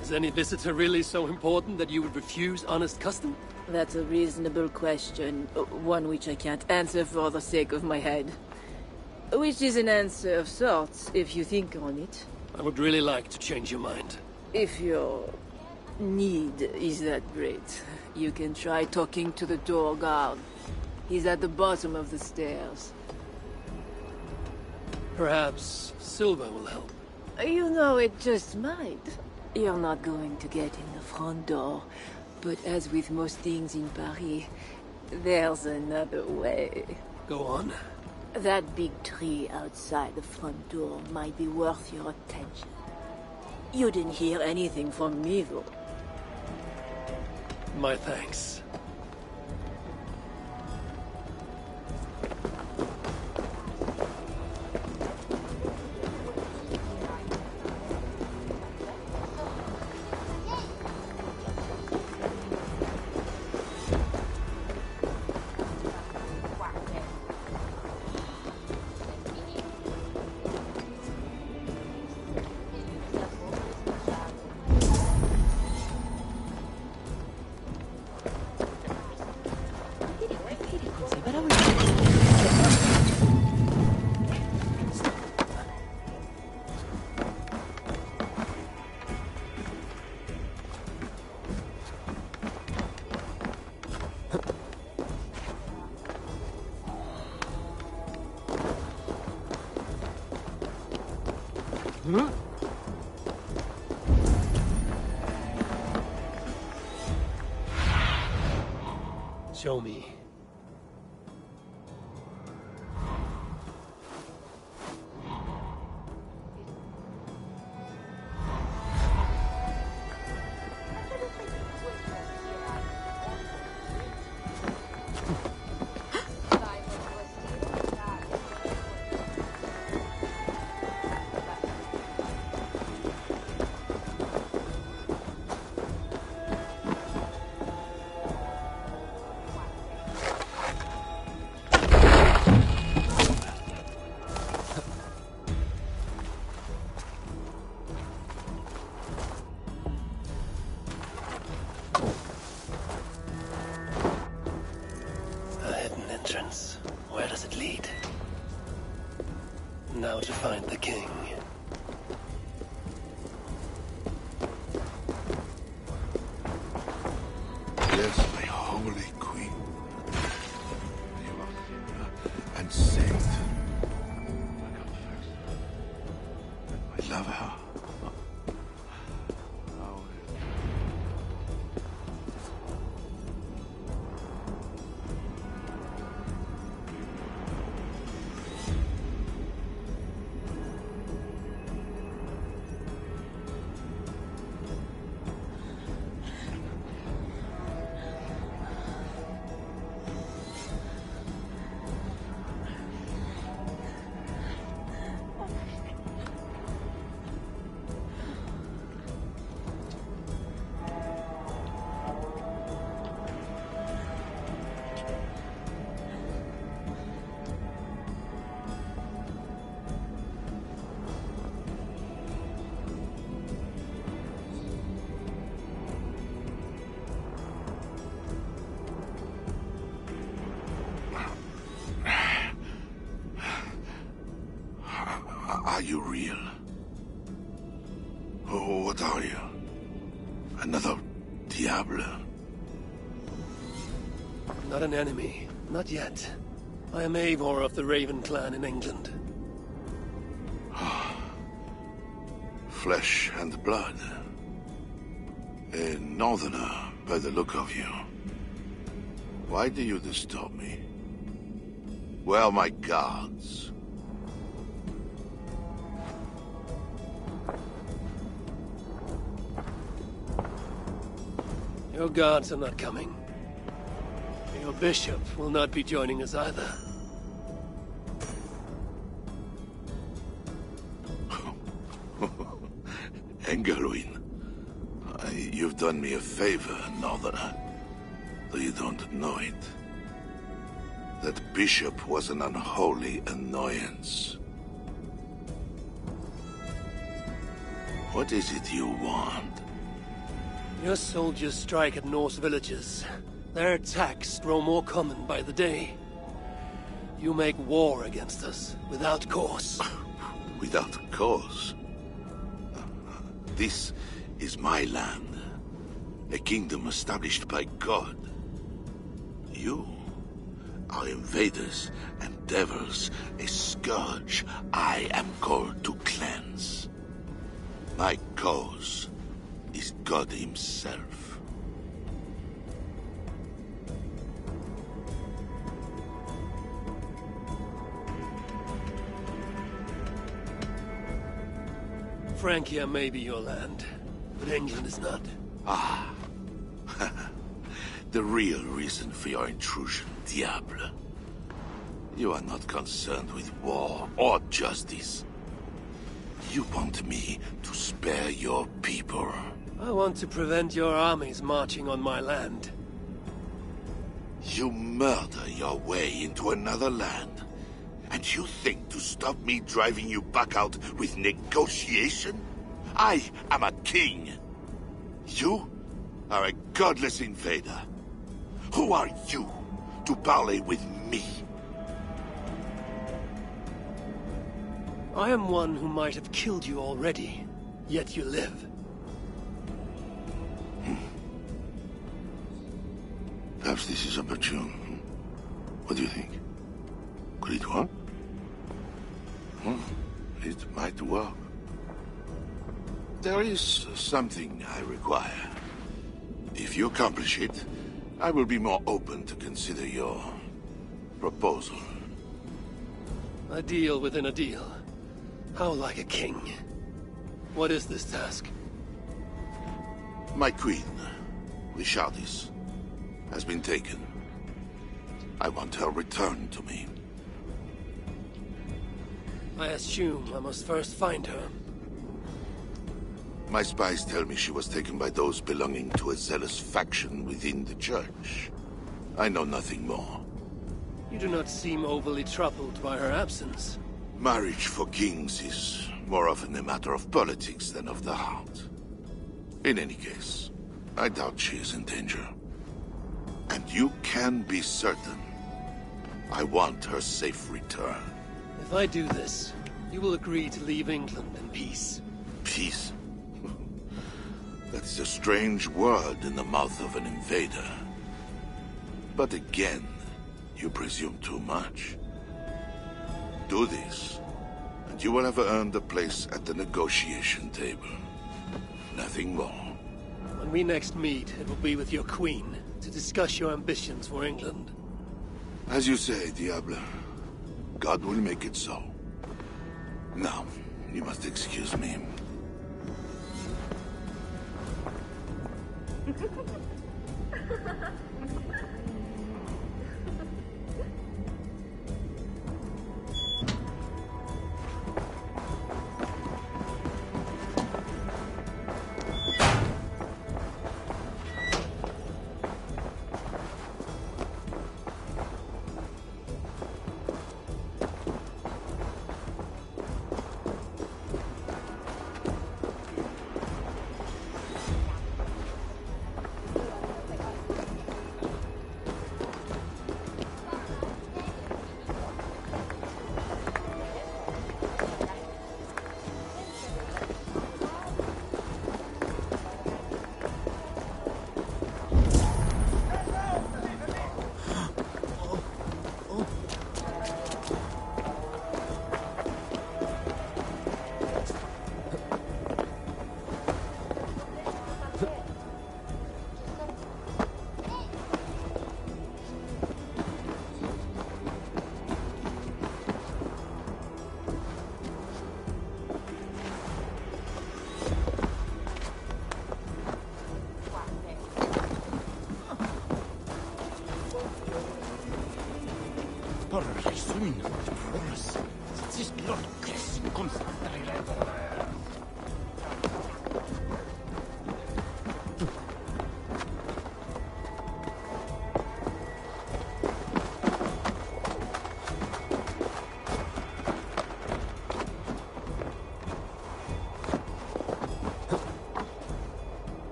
Is any visitor really so important that you would refuse honest custom? That's a reasonable question, one which I can't answer for the sake of my head. Which is an answer of sorts, if you think on it. I would really like to change your mind. If your need is that great, you can try talking to the door guard. He's at the bottom of the stairs. Perhaps Silva will help. You know, it just might. You're not going to get in the front door, but as with most things in Paris, there's another way. Go on. That big tree outside the front door might be worth your attention. You didn't hear anything from me, though. My thanks. Show me. entrance. Where does it lead? Now to find the king. Yes, my holy queen. You are and saint. I love her. Are you real? Oh, what are you? Another Diable? Not an enemy. Not yet. I am Eivor of the Raven clan in England. Flesh and blood. A northerner, by the look of you. Why do you disturb me? Where are my guards? Your guards are not coming. Your bishop will not be joining us either. Engelwin, you've done me a favor, Northerner. Though you don't know it. That bishop was an unholy annoyance. What is it you want? Your soldiers strike at Norse villages. Their attacks grow more common by the day. You make war against us, without cause. Without cause? This is my land. A kingdom established by God. You are invaders and devils, a scourge I am called to cleanse. My cause is God himself. Francia may be your land, but England is not. Ah. The real reason for your intrusion, Diable. You are not concerned with war or justice. You want me to spare your people. I want to prevent your armies marching on my land. You murder your way into another land, and you think to stop me driving you back out with negotiation? I am a king. You are a godless invader. Who are you to parley with me? I am one who might have killed you already, yet you live. Perhaps this is opportune. What do you think? Could it work? It might work. There is something I require. If you accomplish it, I will be more open to consider your proposal. A deal within a deal. How like a king. What is this task? My queen, Richardis, has been taken. I want her returned to me. I assume I must first find her. My spies tell me she was taken by those belonging to a zealous faction within the church. I know nothing more. You do not seem overly troubled by her absence. Marriage for kings is more often a matter of politics than of the heart. In any case, I doubt she is in danger. And you can be certain I want her safe return. If I do this, you will agree to leave England in peace. Peace? That is a strange word in the mouth of an invader. But again, you presume too much. Do this, and you will have earned a place at the negotiation table. Nothing more. When we next meet, it will be with your queen, to discuss your ambitions for England. As you say, Diable. God will make it so. Now, you must excuse me.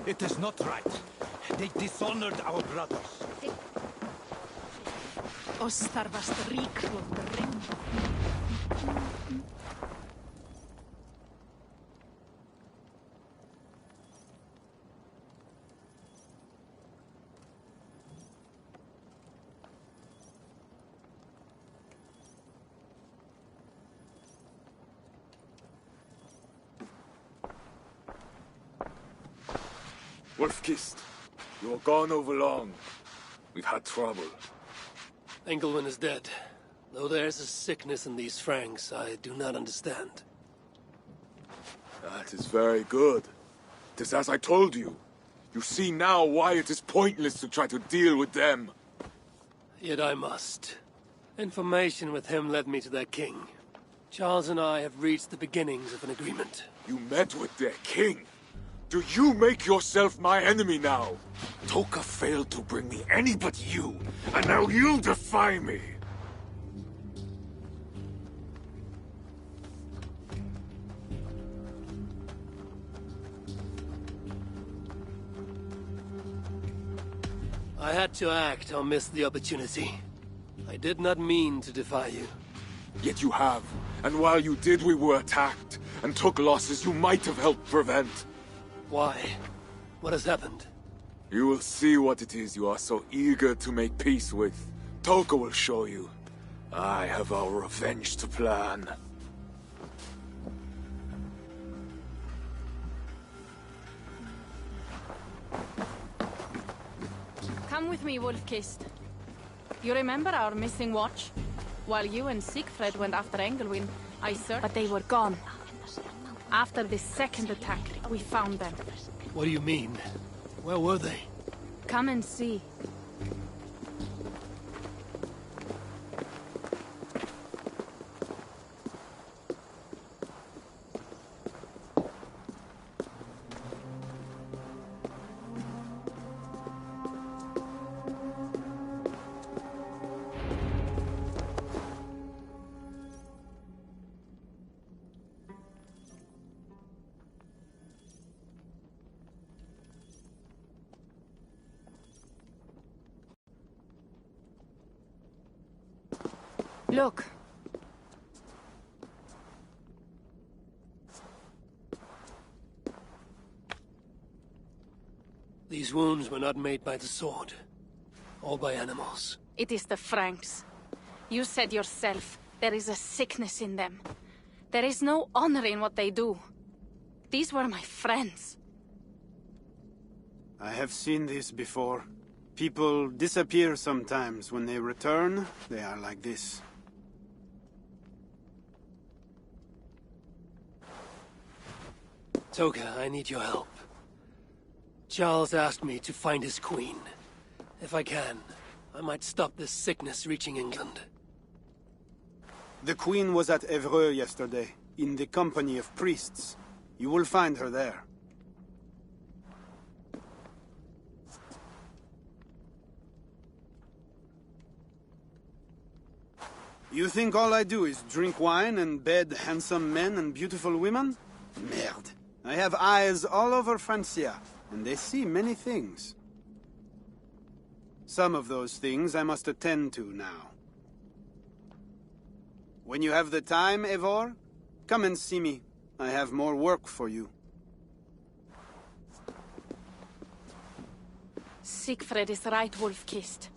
It is not right. They dishonored our brothers. Wolf-Kissed, you were gone over long. We've had trouble. Engelman is dead. Though there's a sickness in these Franks I do not understand. That is very good. It is as I told you. You see now why it is pointless to try to deal with them. Yet I must. Information with him led me to their king. Charles and I have reached the beginnings of an agreement. You met with their king? Do you make yourself my enemy now? Toka failed to bring me any but you, and now you defy me! I had to act or miss the opportunity. I did not mean to defy you. Yet you have, and while you did, we were attacked, and took losses you might have helped prevent. Why? What has happened? You will see what it is you are so eager to make peace with. Toka will show you. I have our revenge to plan. Come with me, Wolf-Kissed. You remember our missing watch? While you and Siegfried went after Engelwin, I searched, but they were gone. After the second attack, we found them. What do you mean? Where were they? Come and see. Look. These wounds were not made by the sword, or by animals. It is the Franks. You said yourself, there is a sickness in them. There is no honor in what they do. These were my friends. I have seen this before. People disappear sometimes. When they return, they are like this. Toka, I need your help. Charles asked me to find his queen. If I can, I might stop this sickness reaching England. The queen was at Evreux yesterday, in the company of priests. You will find her there. You think all I do is drink wine and bed handsome men and beautiful women? Merde. I have eyes all over Francia, and they see many things. Some of those things I must attend to now. When you have the time, Eivor, come and see me. I have more work for you. Siegfried is right, Wolf-Kissed.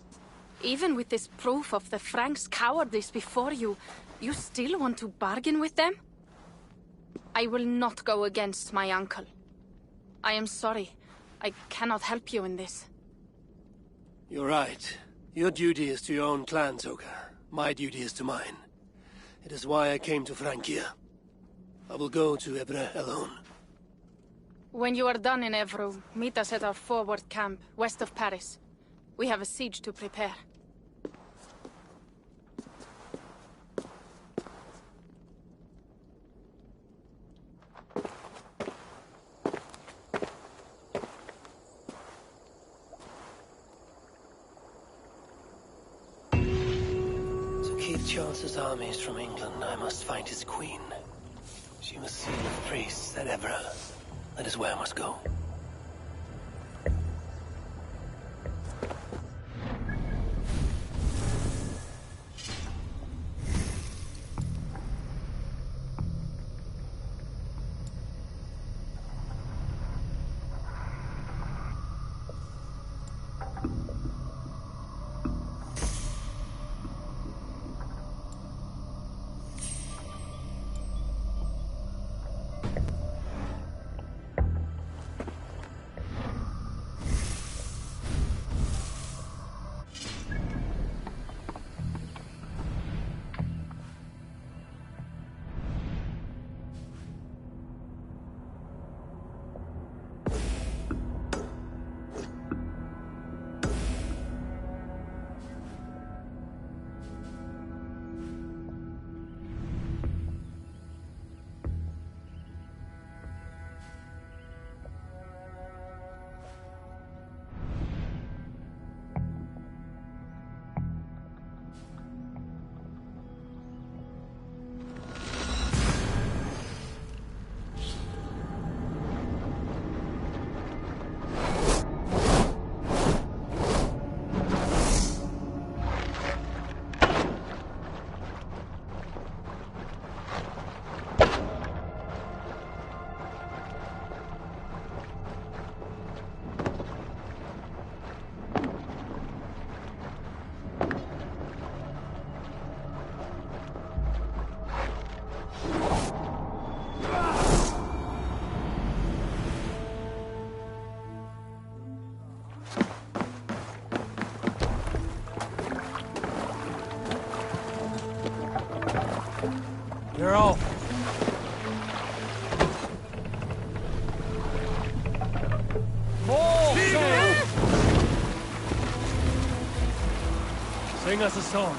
Even with this proof of the Franks' cowardice before you, you still want to bargain with them? I will not go against my uncle. I am sorry. I cannot help you in this. You're right. Your duty is to your own clan, Toka. My duty is to mine. It is why I came to Francia. I will go to Evreux alone. When you are done in Evreux, meet us at our forward camp, west of Paris. We have a siege to prepare. To keep Charles's armies from England, I must find his queen. She must see the priests at Evreux. That is where I must go. They're off. More sail! Sing us a song.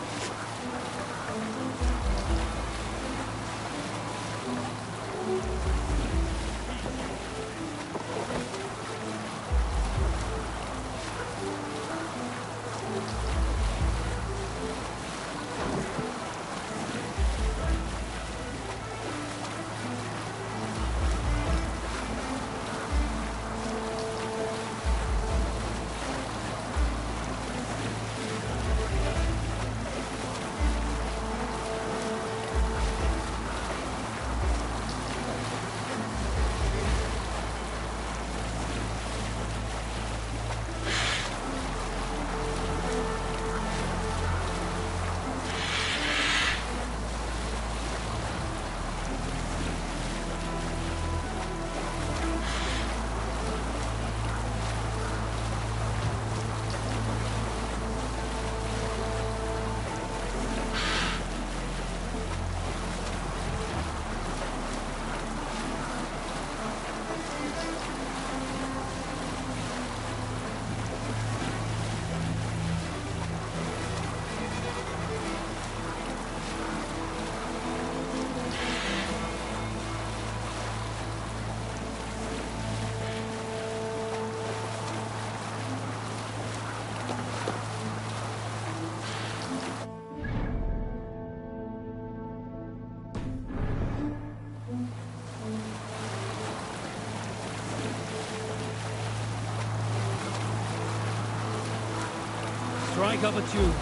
Strike up a tune.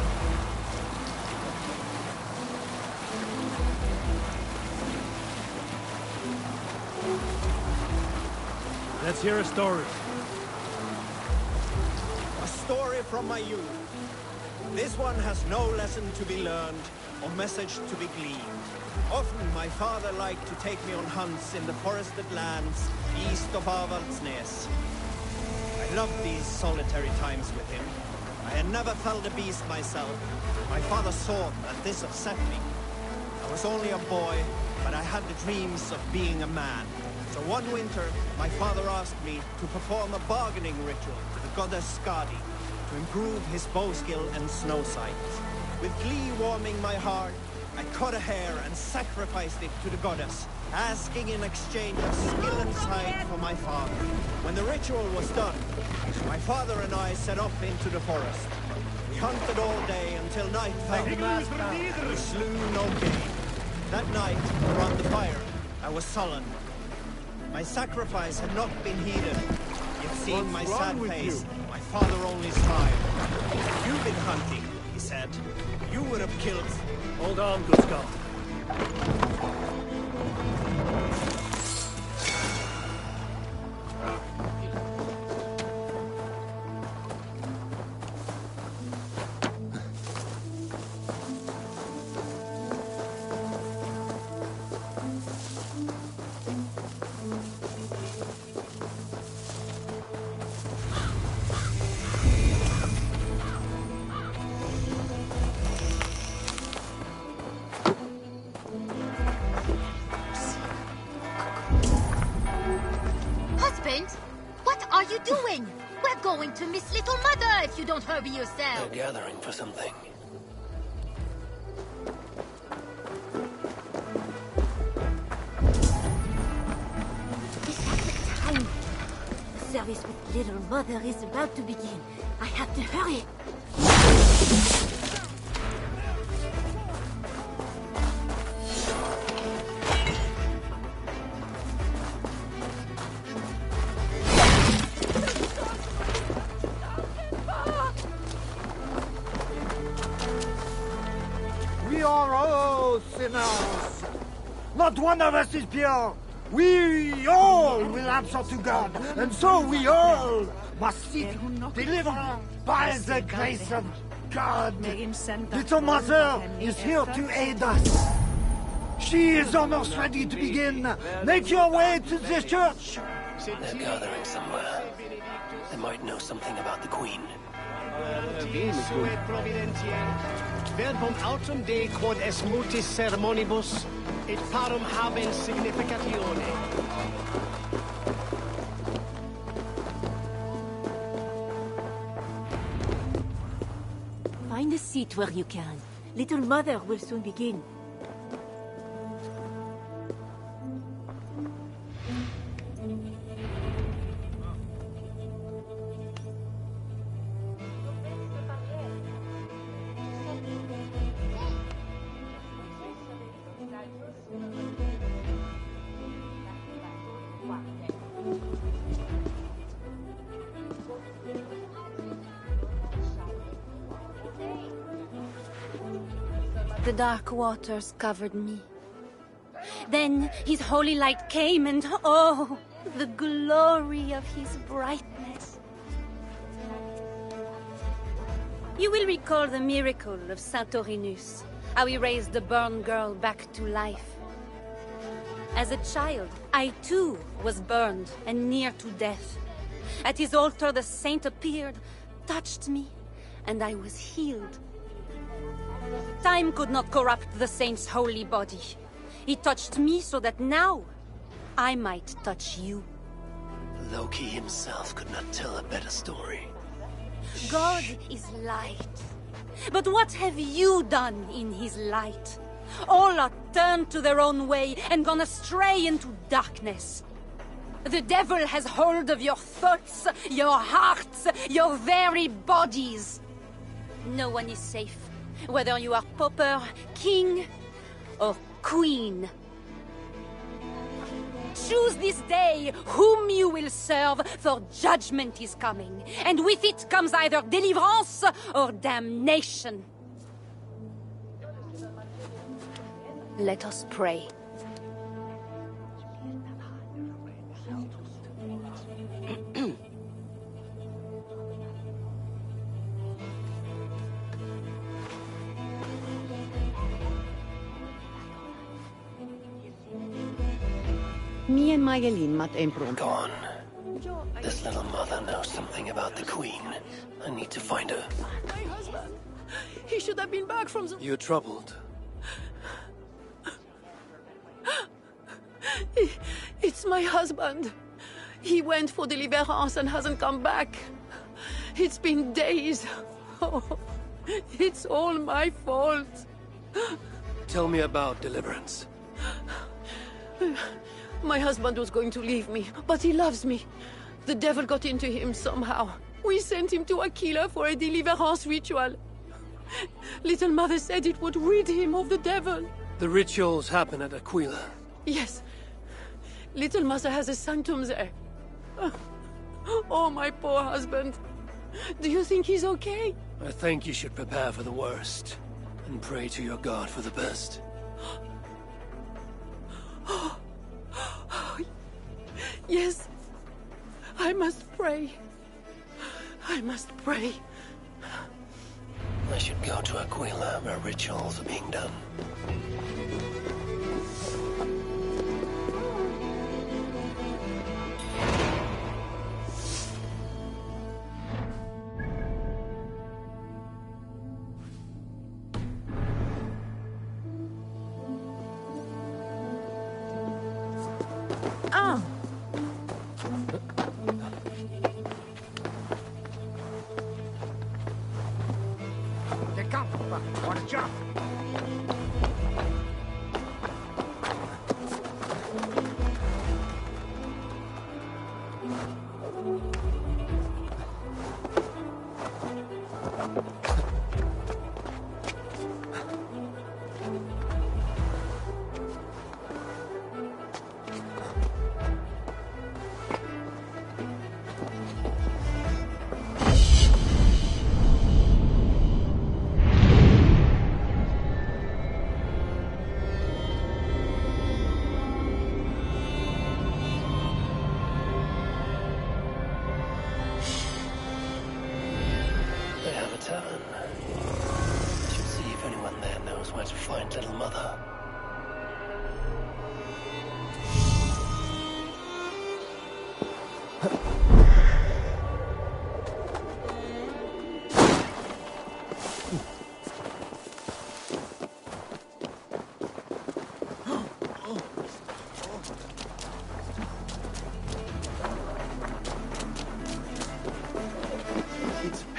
Let's hear a story. A story from my youth. This one has no lesson to be learned or message to be gleaned. Often my father liked to take me on hunts in the forested lands east of Avaldsnes. I loved these solitary times with him. I had never felled a beast myself. My father saw that this upset me. I was only a boy, but I had the dreams of being a man. So one winter, my father asked me to perform a bargaining ritual to the goddess Skadi to improve his bow skill and snow sight. With glee warming my heart, I cut a hare and sacrificed it to the goddess, asking in exchange of skill and sight for my father. When the ritual was done, my father and I set off into the forest. We hunted all day until night fell. We slew no game. That night, around the fire, I was sullen. My sacrifice had not been heeded. Yet seeing my sad face, my father only smiled. "You've been hunting," he said. "You would have killed..." Hold on, good Scott. What are you doing? We're going to miss Little Mother if you don't hurry yourself. They're gathering for something. Is that the time? The service with Little Mother is about to begin. I have to hurry. We are all sinners. Not one of us is pure. We all will answer to God, and so we all must seek deliverance by the grace of God. Little Mother is here to aid us. She is almost ready to begin. Make your way to the church. They're gathering somewhere. They might know something about the Queen. verbum autum de quod es multis ceremonibus, et parum habens significatione. Find a seat where you can. Little Mother will soon begin. The dark waters covered me. Then his holy light came and oh, the glory of his brightness. You will recall the miracle of Santorinus, how he raised the burned girl back to life. As a child, I too was burned and near to death. At his altar the saint appeared, touched me, and I was healed. Time could not corrupt the saint's holy body. He touched me so that now I might touch you. Loki himself could not tell a better story. God is light. But what have you done in his light? All are turned to their own way and gone astray into darkness. The devil has hold of your thoughts, your hearts, your very bodies. No one is safe, whether you are pauper, king, or queen. Choose this day whom you will serve, for judgment is coming, and with it comes either deliverance or damnation. Let us pray. Me and Mayelin mat empron. Gone. This little mother knows something about the Queen. I need to find her. My husband! He should have been back from the... You're troubled. It's my husband. He went for deliverance and hasn't come back. It's been days. Oh, it's all my fault. Tell me about deliverance. My husband was going to leave me, but he loves me. The devil got into him somehow. We sent him to Aquila for a deliverance ritual. Little Mother said it would rid him of the devil. The rituals happen at Aquila. Yes. Little Mother has a sanctum there. Oh, my poor husband. Do you think he's okay? I think you should prepare for the worst and pray to your God for the best. Yes. I must pray. I must pray. I should go to Aquila, where rituals are being done. Ah! They come. On a jump.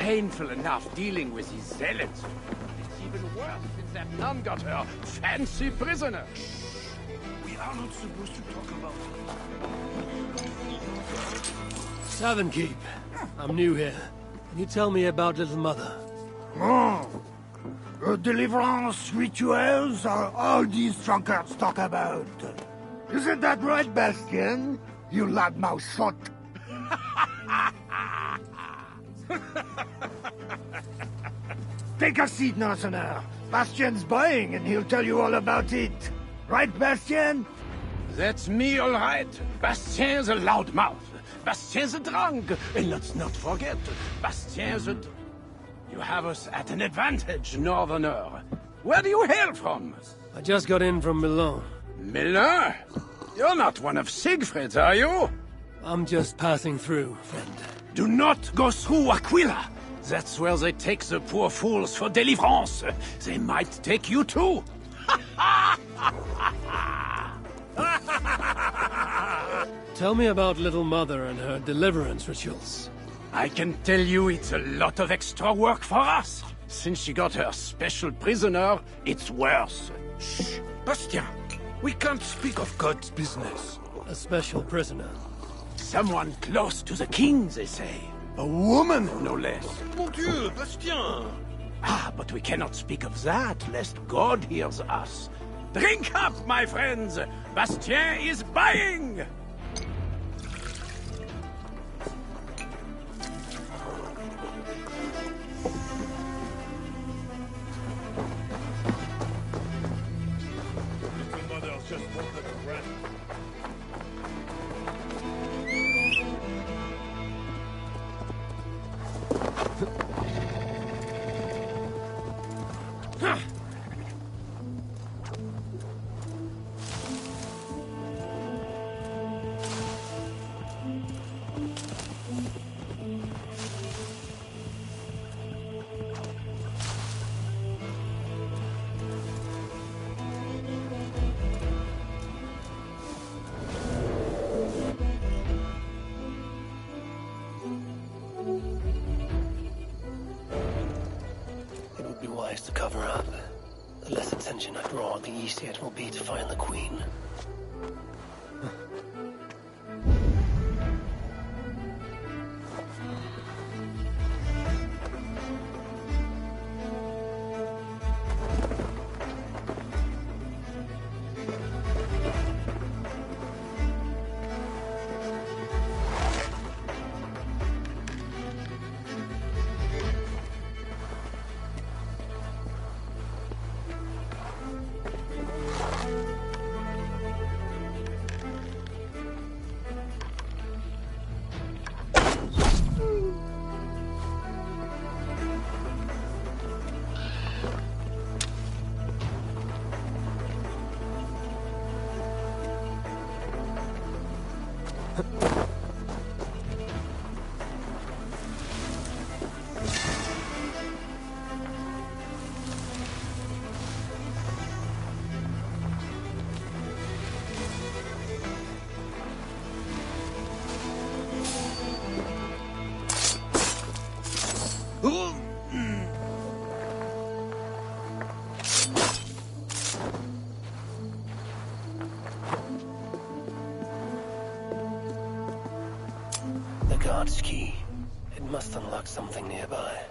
painful enough dealing with these zealots. It's even worse since that nun got her fancy prisoner. We are not supposed to talk about Southern Keep. I'm new here. Can you tell me about Little Mother? Oh, deliverance rituals are all these drunkards talk about. Isn't that right, Bastien? You loudmouth sot. Take a seat, Northerner. Bastien's buying, and he'll tell you all about it. Right, Bastien? That's me, all right. Bastien's a loudmouth. Bastien's a drunk. And let's not forget, Bastien's a... You have us at an advantage, Northerner. Where do you hail from? I just got in from Milan. Milan? You're not one of Siegfried's, are you? I'm just passing through, friend. Do not go through Aquila. That's where they take the poor fools for deliverance. They might take you too. Tell me about Little Mother and her deliverance rituals. I can tell you it's a lot of extra work for us. Since she got her special prisoner, it's worse. Shh! Bastien! We can't speak of God's business. A special prisoner. Someone close to the king, they say. A woman, no less. Mon Dieu, Bastien! Ah, but we cannot speak of that, lest God hears us. Drink up, my friends! Bastien is buying! To cover up. The less attention I draw, the easier it will be to find the Queen. The guard's key. It must unlock something nearby.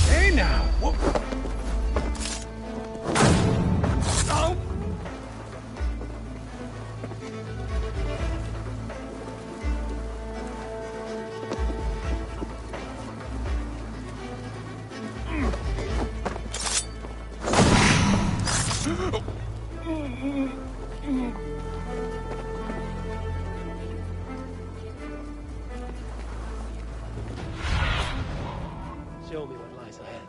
Hey now! Whoa. Oh. Show me what lies ahead.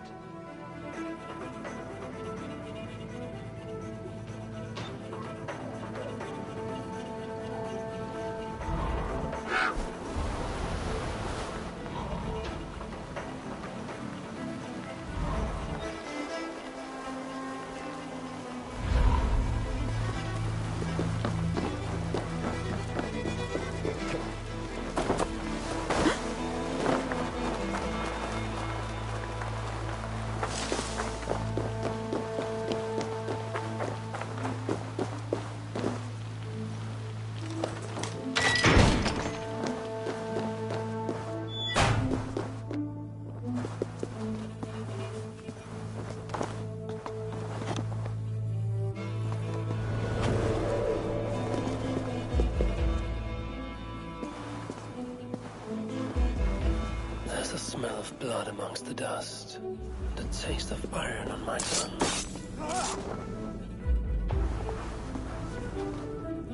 There's a smell of blood amongst the dust, and a taste of iron on my tongue.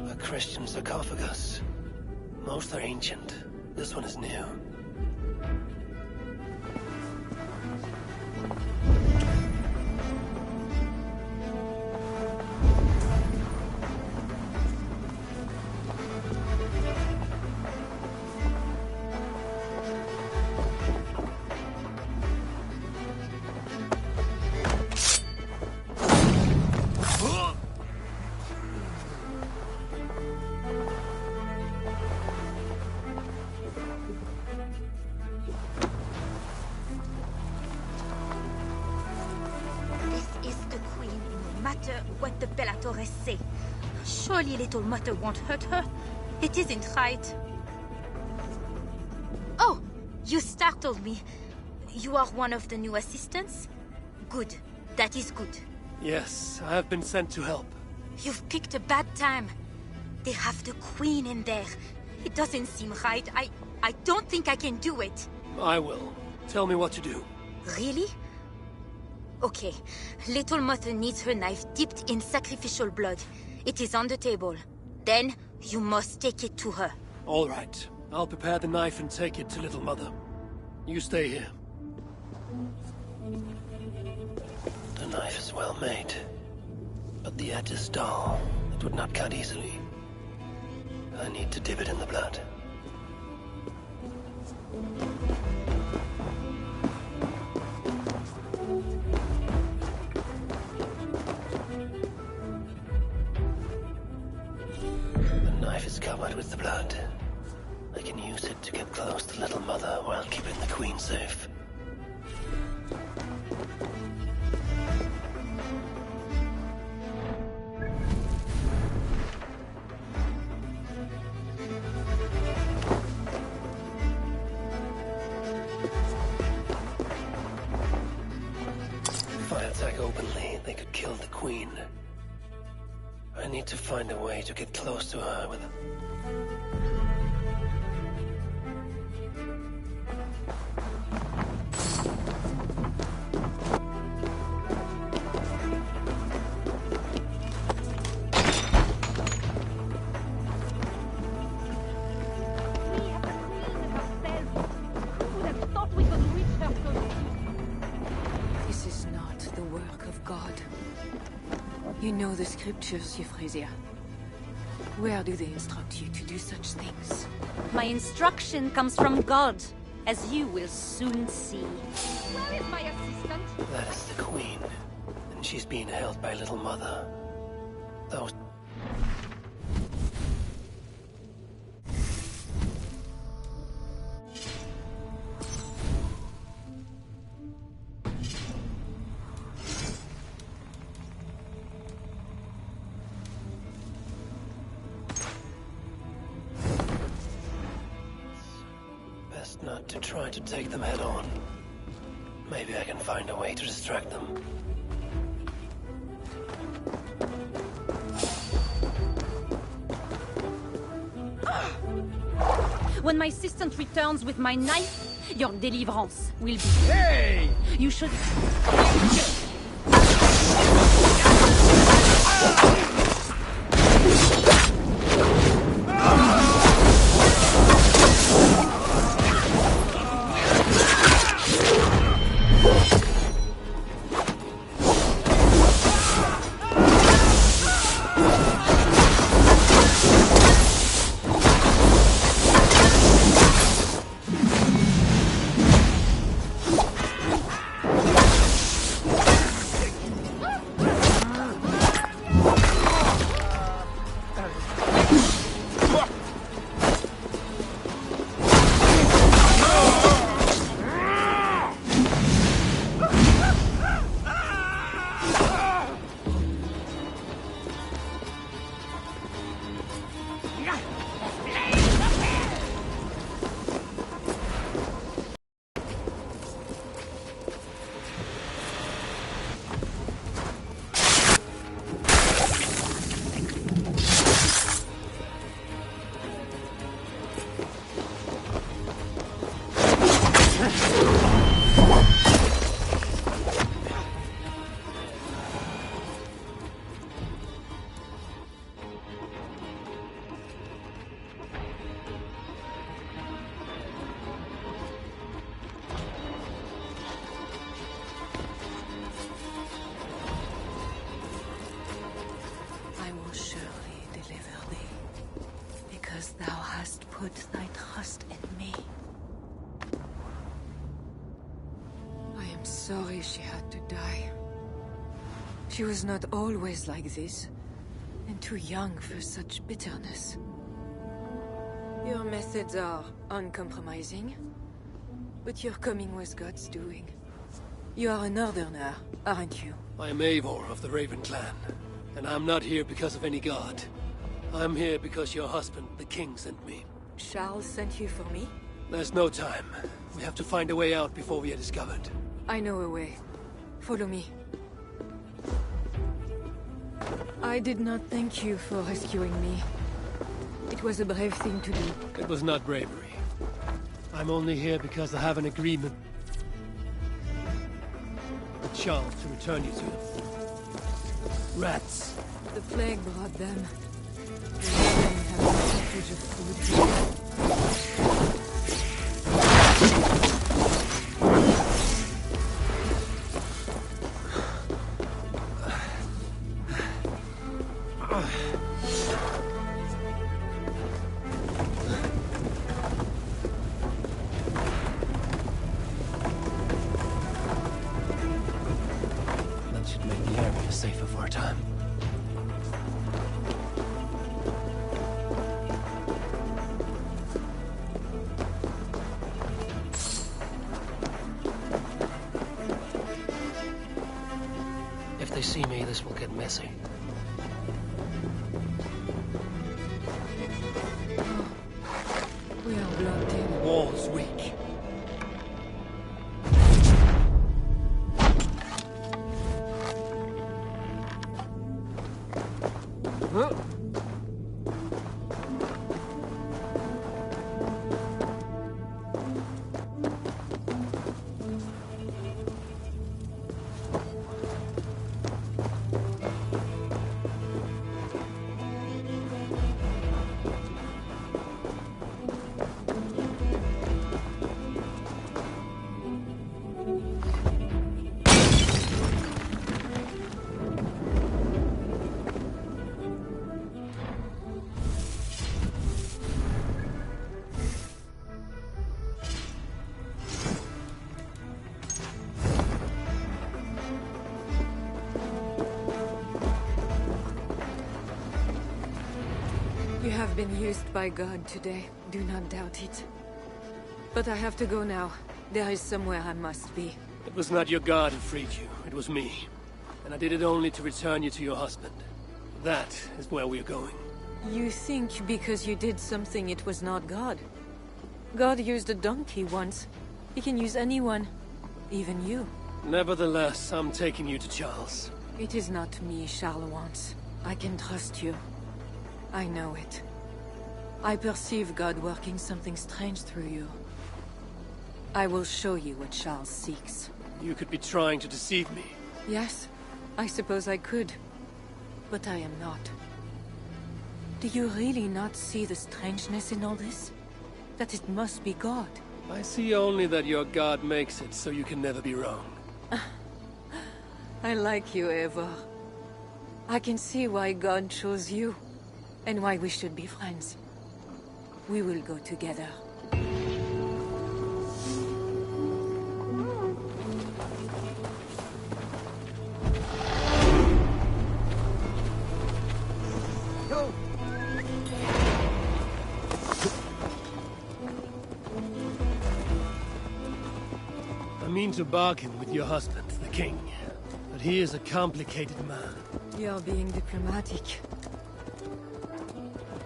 A Christian sarcophagus. Most are ancient. This one is new. This is the queen, no matter what the Bellatores say. Surely little Mother won't hurt her. It isn't right. Oh, you startled me. You are one of the new assistants? Good. That is good. Yes, I have been sent to help. You've picked a bad time. They have the queen in there. It doesn't seem right. I don't think I can do it. I will. Tell me what to do. Really? Okay. Little Mother needs her knife dipped in sacrificial blood. It is on the table. Then, you must take it to her. All right. I'll prepare the knife and take it to Little Mother. You stay here. The knife is well made, but the edge is dull. It would not cut easily. I need to dip it in the blood. The knife is covered with the blood. I can use it to get close to Little Mother while keeping the Queen safe. If I attack openly, they could kill the Queen. I need to find a way to get close to her with... This is not the work of God. You know the scriptures, Euphrasia. Where do they instruct you to do such things? My instruction comes from God, as you will soon see. Where is my assistant? That is the Queen, and she's being held by Little Mother. Those... Best not to try to take them head on. Maybe I can find a way to distract them. When my assistant returns with my knife, your deliverance will be... Hey! You should... I will surely deliver thee, because thou hast put thy trust in me. I am sorry she had to die. She was not always like this, and too young for such bitterness. Your methods are uncompromising, but your coming was God's doing. You are a northerner, aren't you? I am Eivor of the Raven Clan, and I'm not here because of any god. I'm here because your husband, the king, sent me. Charles sent you for me? There's no time. We have to find a way out before we are discovered. I know a way. Follow me. I did not thank you for rescuing me. It was a brave thing to do. It was not bravery. I'm only here because I have an agreement with Charles to return you to them. Rats. The plague brought them. The women have no shortage of food. That should make the area safer for a time. If they see me, this will get messy. We are blocked in. Wall's weak. Huh? have been used by God today. Do not doubt it. But I have to go now. There is somewhere I must be. It was not your God who freed you. It was me. And I did it only to return you to your husband. That is where we're going. You think because you did something it was not God? God used a donkey once. He can use anyone. Even you. Nevertheless, I'm taking you to Charles. It is not me Charles wants. I can trust you. I know it. I perceive God working something strange through you. I will show you what Charles seeks. You could be trying to deceive me. Yes, I suppose I could. But I am not. Do you really not see the strangeness in all this? That it must be God? I see only that your God makes it so you can never be wrong. I like you, Eivor. I can see why God chose you, and why we should be friends. We will go together. I mean to bargain with your husband, the king. But he is a complicated man. You're being diplomatic.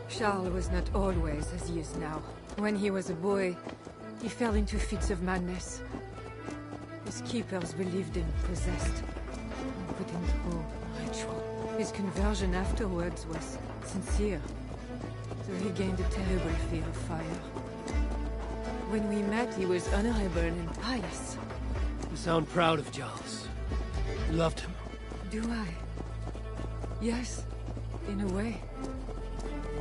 Charles was not always as he is now. When he was a boy, he fell into fits of madness. His keepers believed him possessed, and put him through ritual. His conversion afterwards was sincere, so he gained a terrible fear of fire. When we met, he was honorable and pious. You sound proud of Charles. You loved him. Do I? Yes, in a way.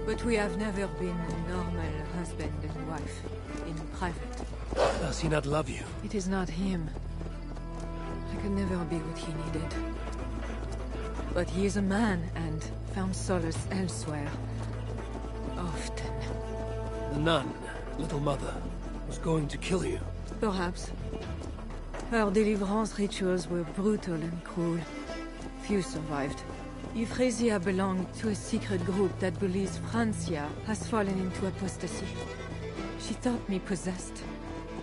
But we have never been a normal husband and wife, in private. Does he not love you? It is not him. I could never be what he needed. But he is a man, and found solace elsewhere. Often. The nun, little mother, was going to kill you. Perhaps. Her deliverance rituals were brutal and cruel. Few survived. Euphrasia belonged to a secret group that believes Francia has fallen into apostasy. She thought me possessed.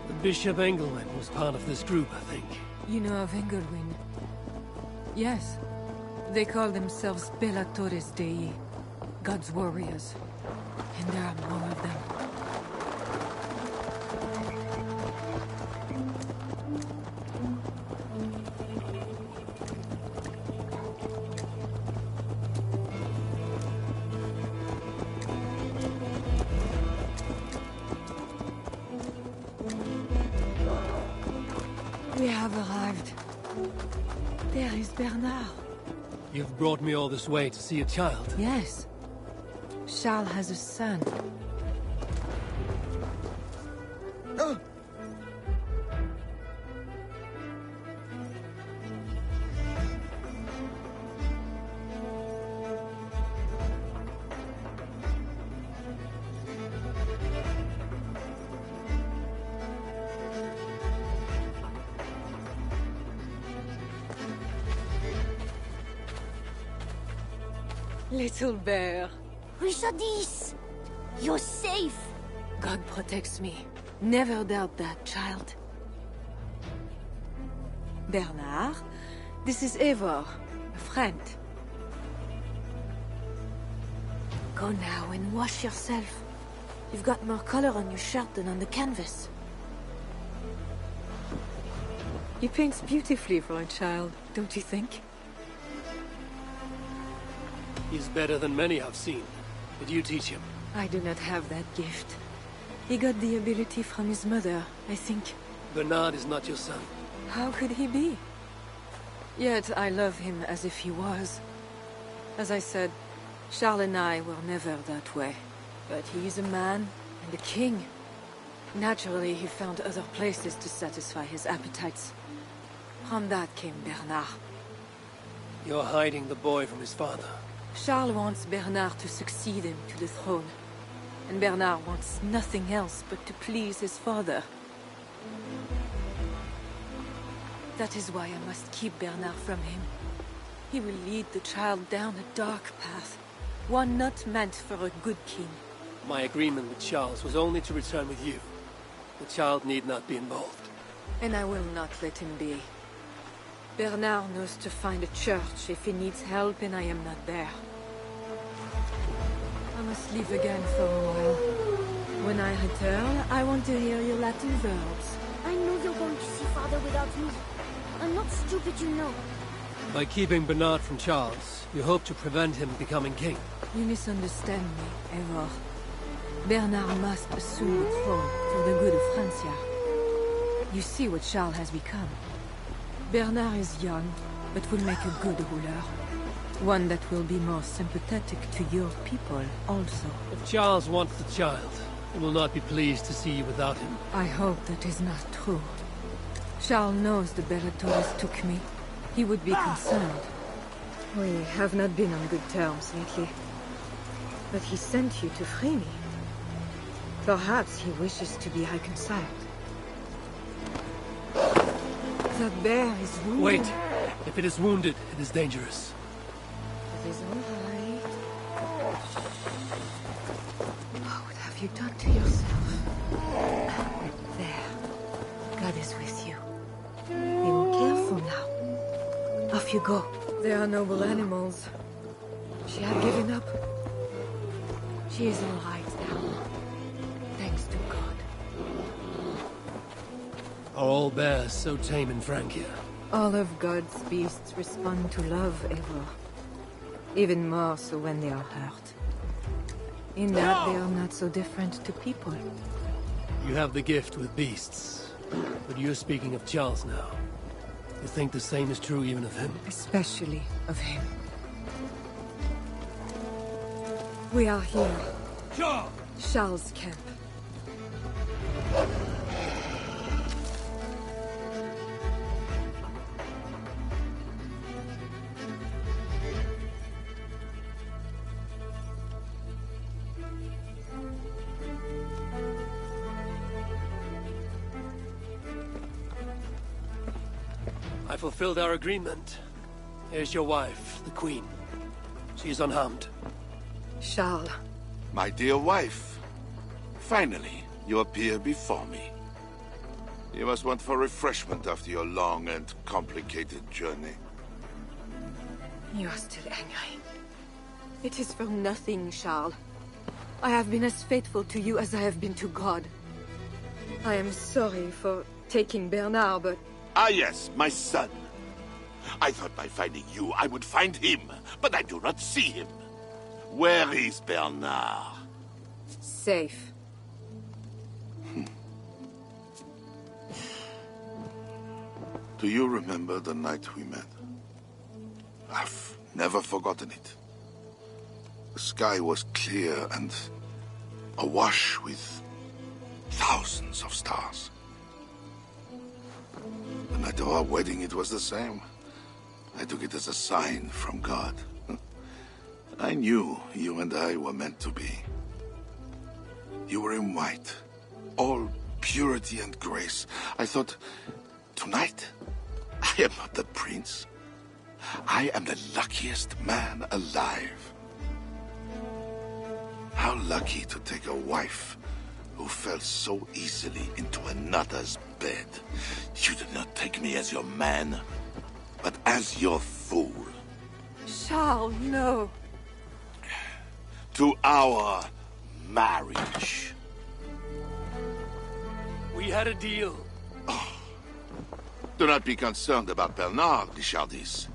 The Bishop Engelwin was part of this group, I think. You know of Engelwin? Yes. They call themselves Bellatores Dei, God's warriors. And there are more of them. We have arrived. There is Bernard. You've brought me all this way to see a child. Yes. Charles has a son. Little bear. Richardis! You're safe! God protects me. Never doubt that, child. Bernard, this is Eivor, a friend. Go now and wash yourself. You've got more color on your shirt than on the canvas. He paints beautifully for a child, don't you think? He's better than many I've seen. Did you teach him? I do not have that gift. He got the ability from his mother, I think. Bernard is not your son. How could he be? Yet I love him as if he was. As I said, Charles and I were never that way. But he is a man and a king. Naturally, he found other places to satisfy his appetites. From that came Bernard. You're hiding the boy from his father. Charles wants Bernard to succeed him to the throne. And Bernard wants nothing else but to please his father. That is why I must keep Bernard from him. He will lead the child down a dark path. One not meant for a good king. My agreement with Charles was only to return with you. The child need not be involved. And I will not let him be. Bernard knows to find a church if he needs help and I am not there. I must leave again for a while. When I return, I want to hear your Latin verbs. I know you're going to see Father without me. I'm not stupid, you know. By keeping Bernard from Charles, you hope to prevent him becoming king. You misunderstand me, Eivor. Bernard must assume the throne for the good of Francia. You see what Charles has become. Bernard is young, but will make a good ruler. One that will be more sympathetic to your people also. If Charles wants the child, he will not be pleased to see you without him. I hope that is not true. Charles knows the Bellatores took me. He would be concerned. We have not been on good terms lately. But he sent you to free me. Perhaps he wishes to be reconciled. The bear is wounded. Wait! If it is wounded, it is dangerous. It is all right. What have you done to yourself? There. God is with you. Be more careful now. Off you go. They are noble animals. She had given up. She is all right now. Thanks to God. Are all bears so tame in Francia? All of God's beasts respond to love, Eivor. Even more so when they are hurt. In that they are not so different to people. You have the gift with beasts. But you're speaking of Charles now. You think the same is true even of him? Especially of him. We are here. Charles! Charles' camp. I fulfilled our agreement. Here's your wife, the Queen. She is unharmed. Charles. My dear wife, finally, you appear before me. You must want for refreshment after your long and complicated journey. You are still angry. It is for nothing, Charles. I have been as faithful to you as I have been to God. I am sorry for taking Bernard, but... Ah yes, my son. I thought by finding you, I would find him, but I do not see him. Where is Bernard? Safe. Do you remember the night we met? I've never forgotten it. The sky was clear and awash with thousands of stars. The night of our wedding, it was the same. I took it as a sign from God. I knew you and I were meant to be. You were in white, all purity and grace. I thought, tonight, I am not the prince. I am the luckiest man alive. How lucky to take a wife who fell so easily into another's bed. You did not take me as your man, but as your fool. Charles, no. To our marriage. We had a deal. Oh. Do not be concerned about Bernard, Richardis.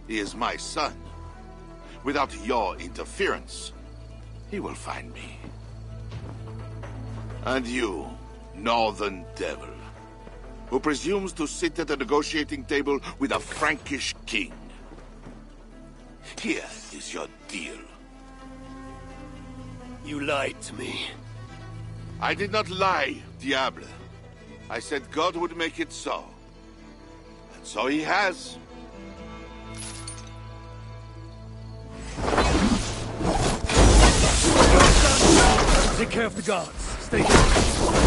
He is my son. Without your interference, he will find me. And you, northern devil, who presumes to sit at a negotiating table with a Frankish king. Here is your deal. You lied to me. I did not lie, Diable. I said God would make it so. And so he has. Take care of the guards. Stay here.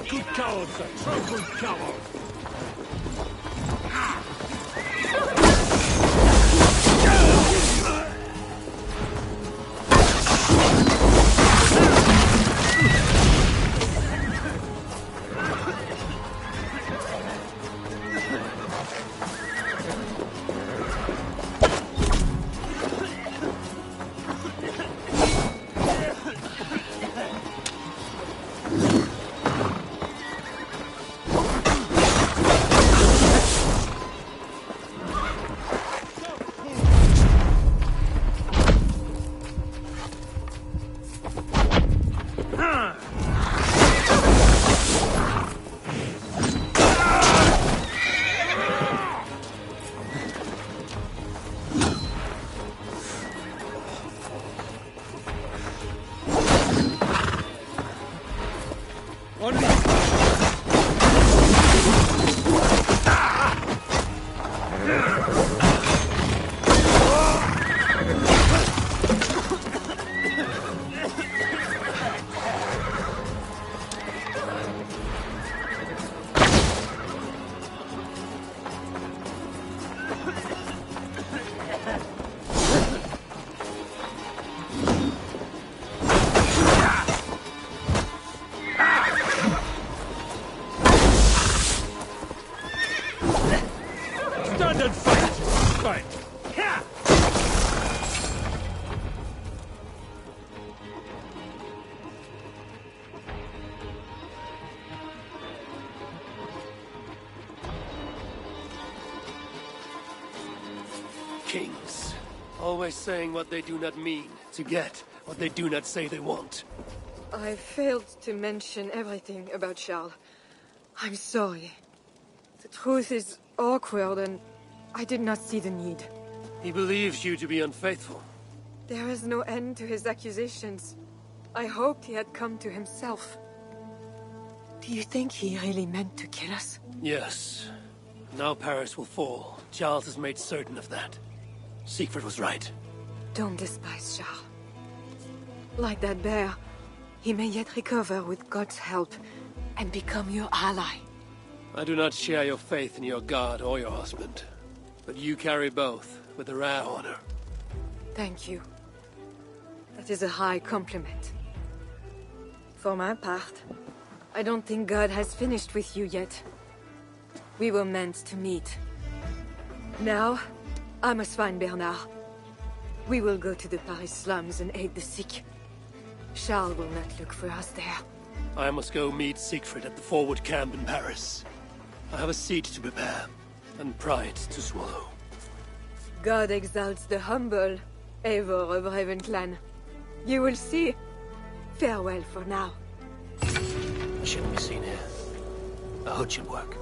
Trampled cowards, sir. Trampled cowards. Stand and fight! Fight! Kings, always saying what they do not mean, to get what they do not say they want. I failed to mention everything about Charles. I'm sorry. The truth is awkward and I did not see the need. He believes you to be unfaithful. There is no end to his accusations. I hoped he had come to himself. Do you think he really meant to kill us? Yes. Now Paris will fall. Charles has made certain of that. Siegfried was right. Don't despise Charles. Like that bear, he may yet recover with God's help and become your ally. I do not share your faith in your god or your husband. But you carry both with a rare honor. Thank you. That is a high compliment. For my part, I don't think God has finished with you yet. We were meant to meet. Now, I must find Bernard. We will go to the Paris slums and aid the sick. Charles will not look for us there. I must go meet Siegfried at the forward camp in Paris. I have a seat to prepare, and pride to swallow. God exalts the humble, Eivor of Ravenclan. You will see. Farewell for now. I shouldn't be seen here. A hood should work.